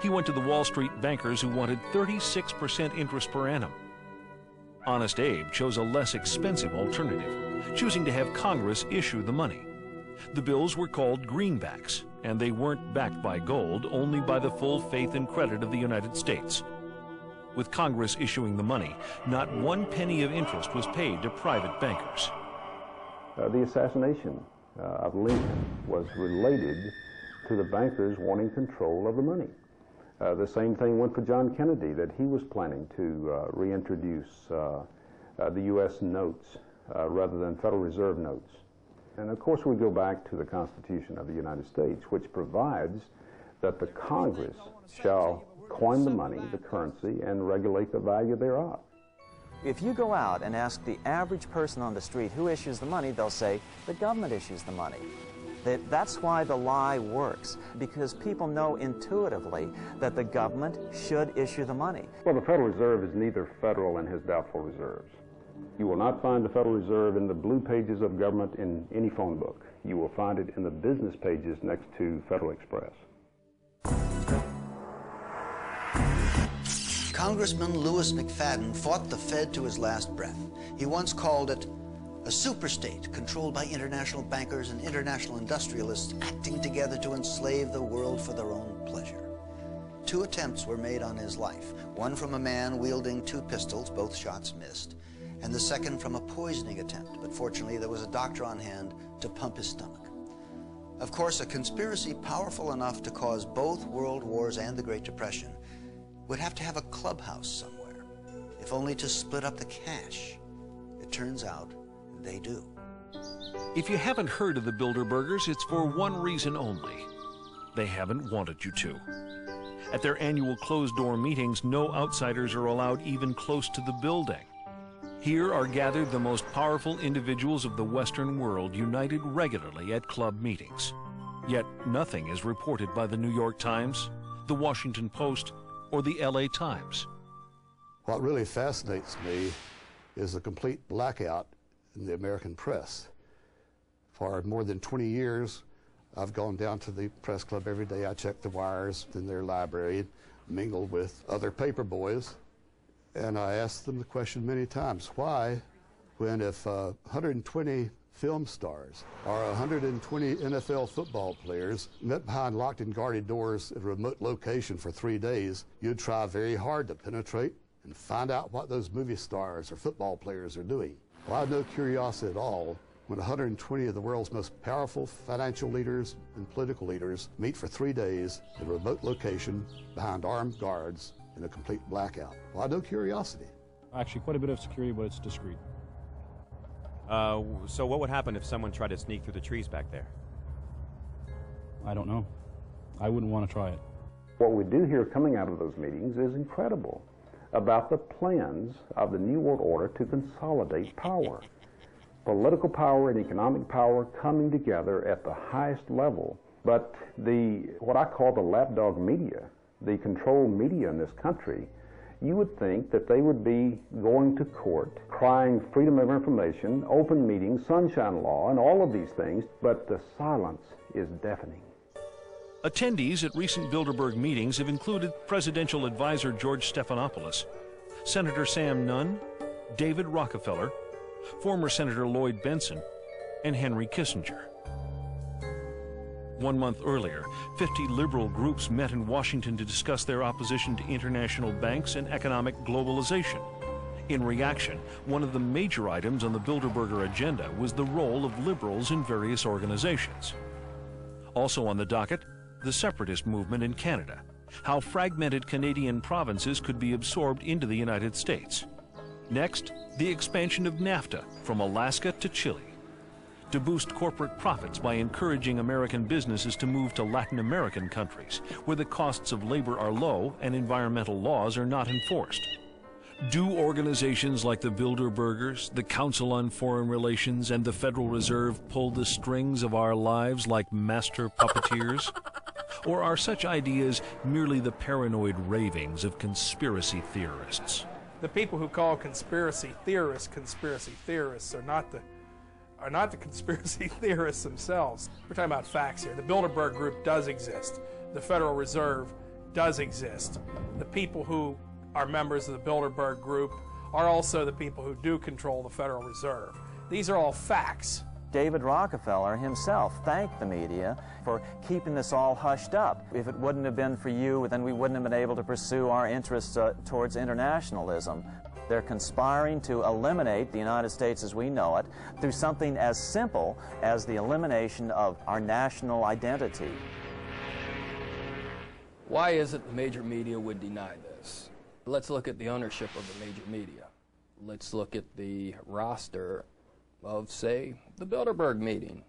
He went to the Wall Street bankers who wanted 36% interest per annum. Honest Abe chose a less expensive alternative, choosing to have Congress issue the money. The bills were called greenbacks, and they weren't backed by gold, only by the full faith and credit of the United States. With Congress issuing the money, not 1 penny of interest was paid to private bankers. The assassination of Lincoln was related to the bankers wanting control of the money. The same thing went for John Kennedy, that he was planning to reintroduce the U.S. notes rather than Federal Reserve notes. And of course we go back to the Constitution of the United States, which provides that the Congress shall coin the money, the currency, and regulate the value thereof. If you go out and ask the average person on the street who issues the money, they'll say the government issues the money. That's why the lie works, because people know intuitively that the government should issue the money. Well, the Federal Reserve is neither federal and has doubtful reserves. You will not find the Federal Reserve in the blue pages of government in any phone book. You will find it in the business pages next to Federal Express. Congressman Louis McFadden fought the Fed to his last breath. He once called it a superstate controlled by international bankers and international industrialists acting together to enslave the world for their own pleasure. 2 attempts were made on his life, one from a man wielding 2 pistols, both shots missed, and the second from a poisoning attempt, but fortunately there was a doctor on hand to pump his stomach. Of course, a conspiracy powerful enough to cause both world wars and the Great Depression would have to have a clubhouse somewhere, if only to split up the cash. It turns out they do. If you haven't heard of the Bilderbergers, it's for one reason only. They haven't wanted you to. At their annual closed-door meetings, no outsiders are allowed even close to the building. Here are gathered the most powerful individuals of the Western world, united regularly at club meetings. Yet nothing is reported by the New York Times, the Washington Post, or the LA Times. What really fascinates me is the complete blackout in the American press. For more than 20 years, I've gone down to the press club every day. I check the wires in their library, mingle with other paper boys, and I asked them the question many times, why, when if 120 film stars or 120 NFL football players met behind locked and guarded doors at a remote location for 3 days, you'd try very hard to penetrate and find out what those movie stars or football players are doing. Well, I have no curiosity at all when 120 of the world's most powerful financial leaders and political leaders meet for 3 days at a remote location behind armed guards in a complete blackout. Well, I have no curiosity. Actually, quite a bit of security, but it's discreet. So what would happen if someone tried to sneak through the trees back there? I don't know. I wouldn't want to try it. What we do hear coming out of those meetings is incredible about the plans of the New World Order to consolidate power. Political power and economic power coming together at the highest level. But what I call the lapdog media, the controlled media in this country, you would think that they would be going to court, crying freedom of information, open meetings, sunshine law, and all of these things, but the silence is deafening. Attendees at recent Bilderberg meetings have included Presidential Advisor George Stephanopoulos, Senator Sam Nunn, David Rockefeller, former Senator Lloyd Bentsen, and Henry Kissinger. 1 month earlier, 50 liberal groups met in Washington to discuss their opposition to international banks and economic globalization. In reaction, one of the major items on the Bilderberger agenda was the role of liberals in various organizations. Also on the docket, the separatist movement in Canada, how fragmented Canadian provinces could be absorbed into the United States. Next, the expansion of NAFTA from Alaska to Chile, to boost corporate profits by encouraging American businesses to move to Latin American countries, where the costs of labor are low and environmental laws are not enforced. Do organizations like the Bilderbergers, the Council on Foreign Relations, and the Federal Reserve pull the strings of our lives like master puppeteers? Or are such ideas merely the paranoid ravings of conspiracy theorists? The people who call conspiracy theorists are not the conspiracy theorists themselves. We're talking about facts here. The Bilderberg Group does exist. The Federal Reserve does exist. The people who are members of the Bilderberg Group are also the people who do control the Federal Reserve. These are all facts. David Rockefeller himself thanked the media for keeping this all hushed up. If it wouldn't have been for you, then we wouldn't have been able to pursue our interests towards internationalism. They're conspiring to eliminate the United States as we know it through something as simple as the elimination of our national identity. Why is it the major media would deny this? Let's look at the ownership of the major media. Let's look at the roster of, say, the Bilderberg meeting.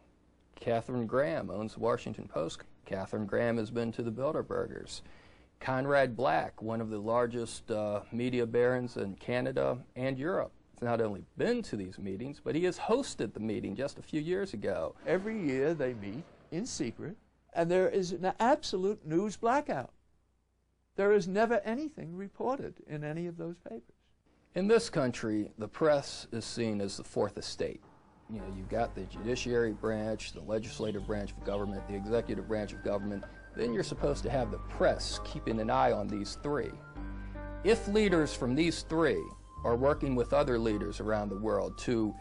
Katharine Graham owns the Washington Post. Katharine Graham has been to the Bilderbergers. Conrad Black, one of the largest media barons in Canada and Europe, has not only been to these meetings, but he has hosted the meeting just a few years ago. Every year they meet in secret, and there is an absolute news blackout. There is never anything reported in any of those papers. In this country, the press is seen as the fourth estate. You know, you've got the judiciary branch, the legislative branch of government, the executive branch of government. Then you're supposed to have the press keeping an eye on these three. If leaders from these three are working with other leaders around the world to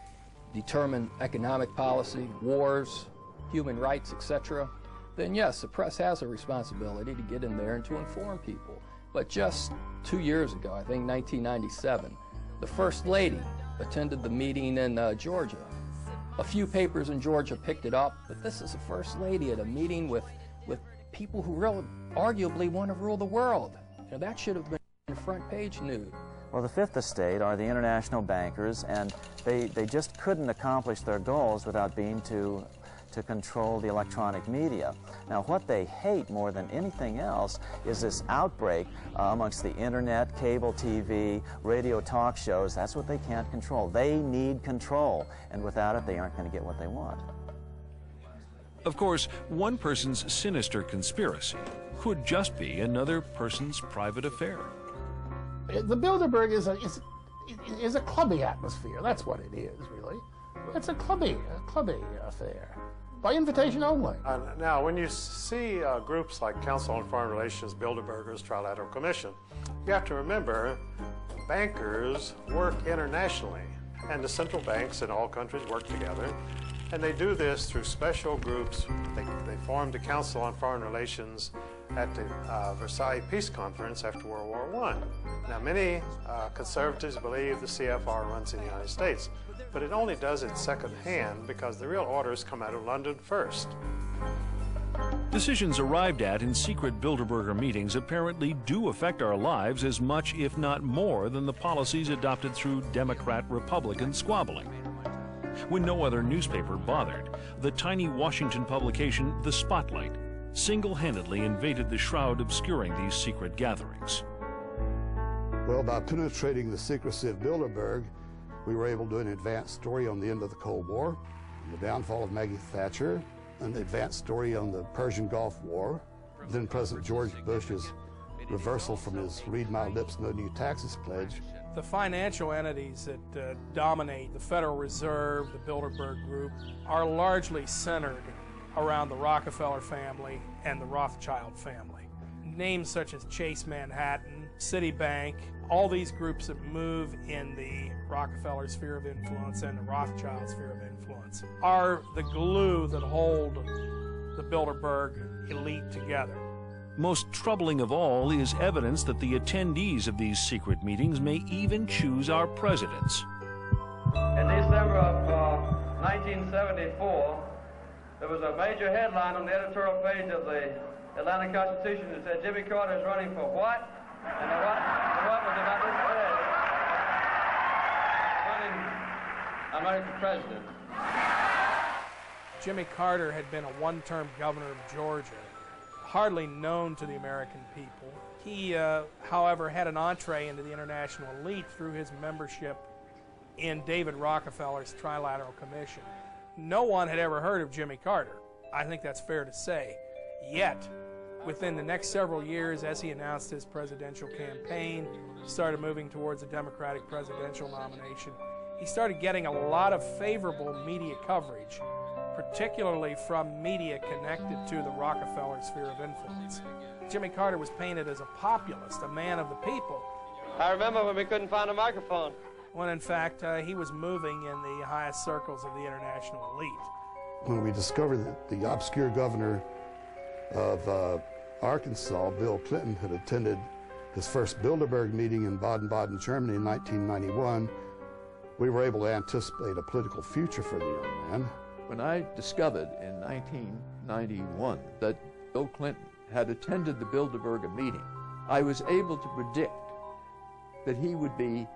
determine economic policy, wars, human rights, etc., then yes, the press has a responsibility to get in there and to inform people. But just 2 years ago, I think 1997, the First Lady attended the meeting in Georgia. A few papers in Georgia picked it up, but this is the First Lady at a meeting with people who really arguably want to rule the world. You know, that should have been front page news. Well, the Fifth Estate are the international bankers, and they just couldn't accomplish their goals without being to control the electronic media. Now, what they hate more than anything else is this outbreak amongst the internet, cable TV, radio talk shows. That's what they can't control. They need control, and without it, they aren't going to get what they want. Of course, one person's sinister conspiracy could just be another person's private affair. The Bilderberg is a clubby atmosphere. That's what it is, really. It's a clubby affair. By invitation only. Now, when you see groups like Council on Foreign Relations, Bilderbergers, Trilateral Commission, you have to remember bankers work internationally, and the central banks in all countries work together, and they do this through special groups. They formed the Council on Foreign Relations at the Versailles Peace Conference after World War I. Now, many conservatives believe the CFR runs in the United States, but it only does it secondhand because the real orders come out of London first. Decisions arrived at in secret Bilderberger meetings apparently do affect our lives as much, if not more, than the policies adopted through Democrat-Republican squabbling. When no other newspaper bothered, the tiny Washington publication, The Spotlight, single-handedly invaded the shroud obscuring these secret gatherings. Well, by penetrating the secrecy of Bilderberg, we were able to do an advanced story on the end of the Cold War, the downfall of Maggie Thatcher, an advanced story on the Persian Gulf War, then President George Bush's reversal from his read my lips, no new taxes pledge. The financial entities that dominate the Federal Reserve, the Bilderberg Group, are largely centered around the Rockefeller family and the Rothschild family. Names such as Chase Manhattan, Citibank, all these groups that move in the Rockefeller sphere of influence and the Rothschild sphere of influence are the glue that hold the Bilderberg elite together. Most troubling of all is evidence that the attendees of these secret meetings may even choose our presidents. In December of 1974, there was a major headline on the editorial page of the Atlanta Constitution that said Jimmy Carter is running for what? And the what was about this head. Running American president. Jimmy Carter had been a one-term governor of Georgia, hardly known to the American people. He, however, had an entree into the international elite through his membership in David Rockefeller's Trilateral Commission. No one had ever heard of Jimmy Carter. I think that's fair to say. Yet, within the next several years, as he announced his presidential campaign, started moving towards a Democratic presidential nomination, he started getting a lot of favorable media coverage, particularly from media connected to the Rockefeller sphere of influence. Jimmy Carter was painted as a populist, a man of the people. I remember when we couldn't find a microphone. When in fact, he was moving in the highest circles of the international elite. When we discovered that the obscure governor of Arkansas, Bill Clinton, had attended his first Bilderberg meeting in Baden-Baden, Germany in 1991, we were able to anticipate a political future for the young man. When I discovered in 1991 that Bill Clinton had attended the Bilderberg meeting, I was able to predict that he would be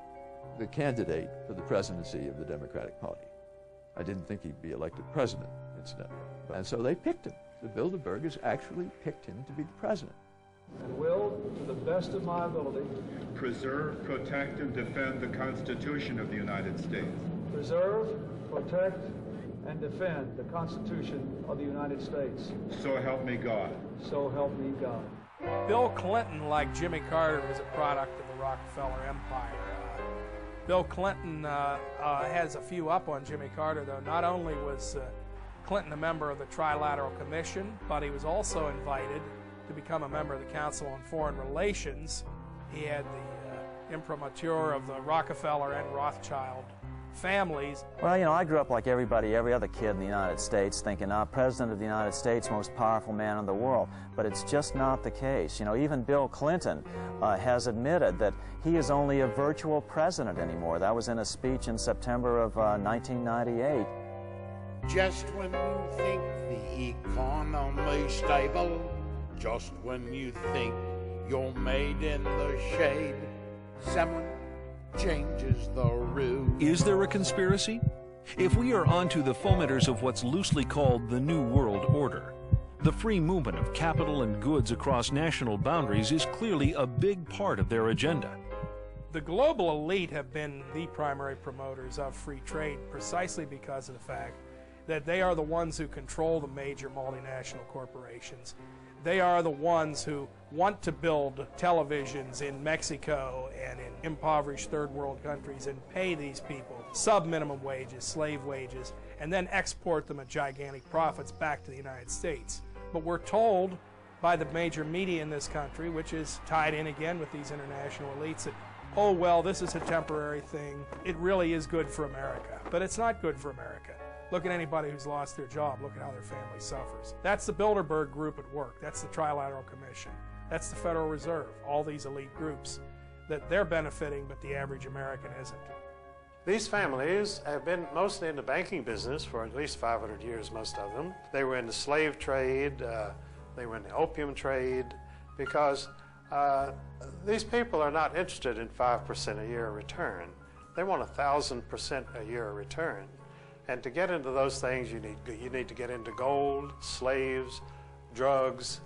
the candidate for the presidency of the Democratic Party. I didn't think he'd be elected president, incidentally. And so they picked him. The Bilderbergers actually picked him to be the president. And will, to the best of my ability, preserve, protect, and defend the Constitution of the United States. Preserve, protect, and defend the Constitution of the United States. So help me God. So help me God. Bill Clinton, like Jimmy Carter, was a product of the Rockefeller Empire. Bill Clinton has a few up on Jimmy Carter, though. Not only was Clinton a member of the Trilateral Commission, but he was also invited to become a member of the Council on Foreign Relations. He had the imprimatur of the Rockefeller and Rothschild families. Well, you know, I grew up like everybody, every other kid in the United States, thinking, President of the United States, most powerful man in the world. But it's just not the case. You know, even Bill Clinton has admitted that he is only a virtual president anymore. That was in a speech in September of 1998. Just when you think the economy's stable, just when you think you're made in the shade, someone changes the rules. Is there a conspiracy? If we are onto the fomenters of what's loosely called the New World Order, the free movement of capital and goods across national boundaries is clearly a big part of their agenda. The global elite have been the primary promoters of free trade precisely because of the fact that they are the ones who control the major multinational corporations. They are the ones who want to build televisions in Mexico and in impoverished third world countries and pay these people sub-minimum wages, slave wages, and then export them at gigantic profits back to the United States. But we're told by the major media in this country, which is tied in again with these international elites, that, oh, well, this is a temporary thing. It really is good for America. But it's not good for America. Look at anybody who's lost their job. Look at how their family suffers. That's the Bilderberg group at work. That's the Trilateral Commission. That's the Federal Reserve. All these elite groups that they're benefiting, but the average American isn't. These families have been mostly in the banking business for at least 500 years, most of them. They were in the slave trade, they were in the opium trade, because these people are not interested in 5% a year return. They want 1,000% a year return. And to get into those things, you need to get into gold, slaves, drugs.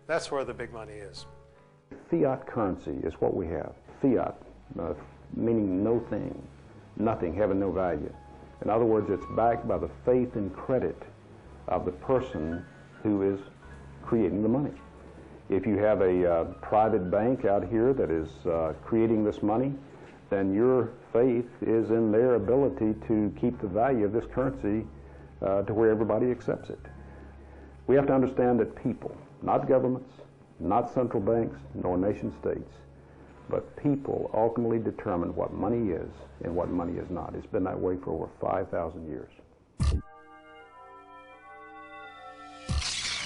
That's where the big money is. Fiat currency is what we have. Fiat, meaning no thing, nothing, having no value. In other words, it's backed by the faith and credit of the person who is creating the money. If you have a private bank out here that is creating this money, then your faith is in their ability to keep the value of this currency to where everybody accepts it. We have to understand that people, not governments, not central banks, nor nation states, but people ultimately determine what money is and what money is not. It's been that way for over 5,000 years.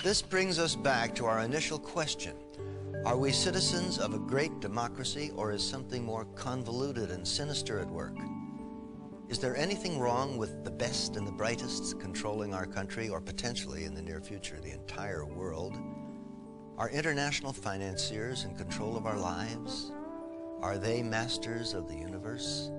This brings us back to our initial question. Are we citizens of a great democracy, or is something more convoluted and sinister at work? Is there anything wrong with the best and the brightest controlling our country, or potentially in the near future the entire world? Are international financiers in control of our lives? Are they masters of the universe?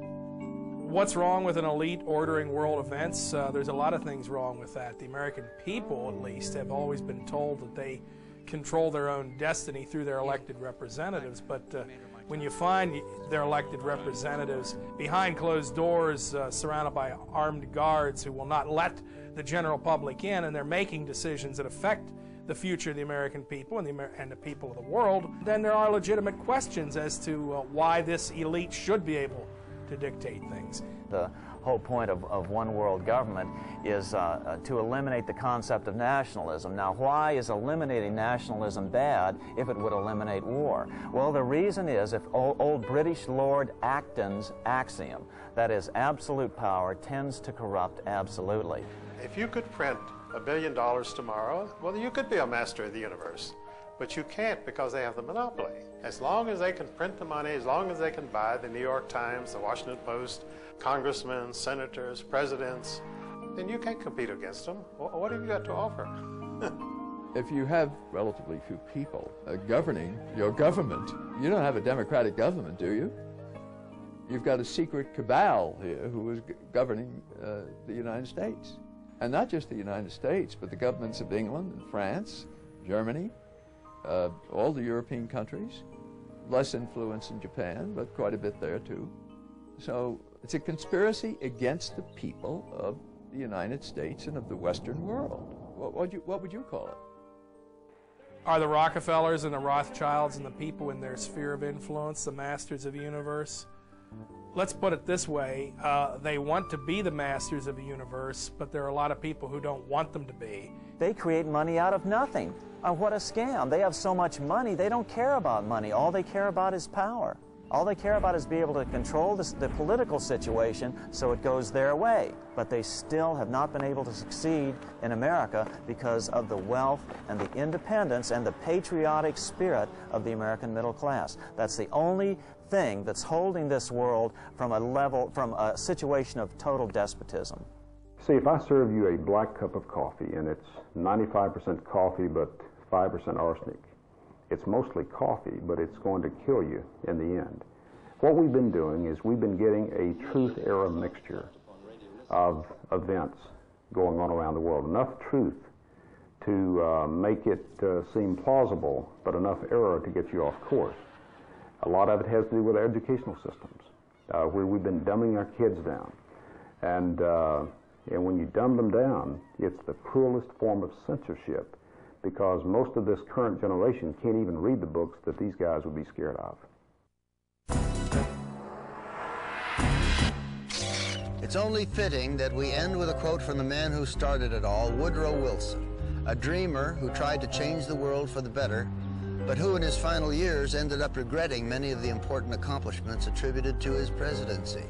What's wrong with an elite ordering world events? There's a lot of things wrong with that. The American people, at least, have always been told that they control their own destiny through their elected representatives, but when you find their elected representatives behind closed doors, surrounded by armed guards who will not let the general public in, and they're making decisions that affect the future of the American people and the people of the world, then there are legitimate questions as to why this elite should be able to dictate things. The whole point of one world government is to eliminate the concept of nationalism. Now, why is eliminating nationalism bad if it would eliminate war? Well, the reason is, if old British Lord Acton's axiom, that is, absolute power tends to corrupt absolutely. If you could print $1 billion tomorrow, well, you could be a master of the universe. But you can't, because they have the monopoly. As long as they can print the money, as long as they can buy the New York Times, the Washington Post, congressmen, senators, presidents, then you can't compete against them. What have you got to offer? If you have relatively few people governing your government, you don't have a democratic government, do you? You've got a secret cabal here who is governing the United States. And not just the United States, but the governments of England and France, Germany, all the European countries, less influence in Japan, but quite a bit there too. So it's a conspiracy against the people of the United States and of the Western world. What would you call it? Are the Rockefellers and the Rothschilds and the people in their sphere of influence the masters of the universe? Let's put it this way, they want to be the masters of the universe, but there are a lot of people who don't want them to be. They create money out of nothing. What a scam. They have so much money, they don't care about money. All they care about is power. All they care about is being able to control the political situation so it goes their way. But they still have not been able to succeed in America because of the wealth and the independence and the patriotic spirit of the American middle class. That's the only thing that's holding this world from a situation of total despotism. See, if I serve you a black cup of coffee and it's 95% coffee but 5% arsenic, it's mostly coffee, but it's going to kill you in the end. What we've been doing is we've been getting a truth-error mixture of events going on around the world. Enough truth to make it seem plausible, but enough error to get you off course. A lot of it has to do with our educational systems, where we've been dumbing our kids down. And when you dumb them down, it's the cruelest form of censorship, because most of this current generation can't even read the books that these guys would be scared of. It's only fitting that we end with a quote from the man who started it all, Woodrow Wilson, a dreamer who tried to change the world for the better, but who in his final years ended up regretting many of the important accomplishments attributed to his presidency.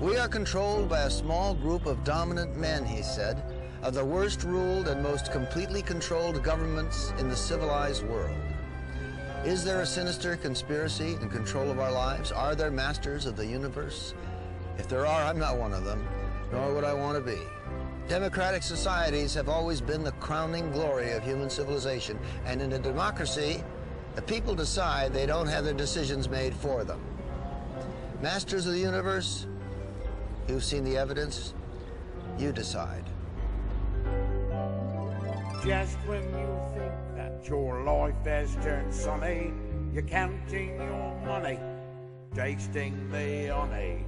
We are controlled by a small group of dominant men, he said, of the worst ruled and most completely controlled governments in the civilized world. Is there a sinister conspiracy in control of our lives? Are there masters of the universe? If there are, I'm not one of them, nor would I want to be. Democratic societies have always been the crowning glory of human civilization, and in a democracy, the people decide, they don't have their decisions made for them. Masters of the universe, you've seen the evidence, you decide. Just when you think that your life has turned sunny, you're counting your money, tasting the honey.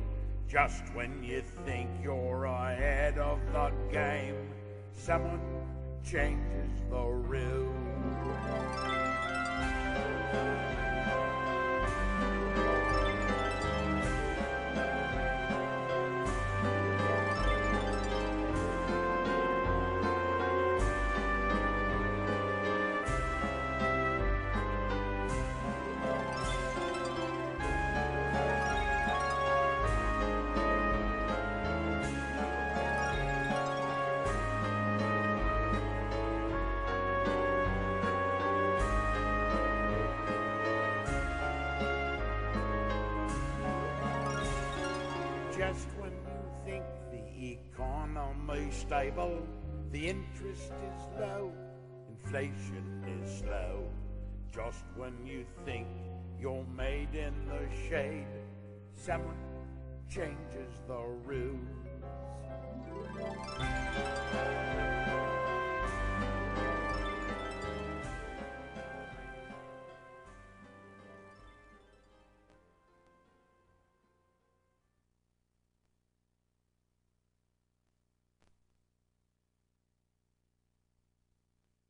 Just when you think you're ahead of the game, someone changes the rules. economy stable, the interest is low, inflation is slow. Just when you think you're made in the shade, someone changes the rules.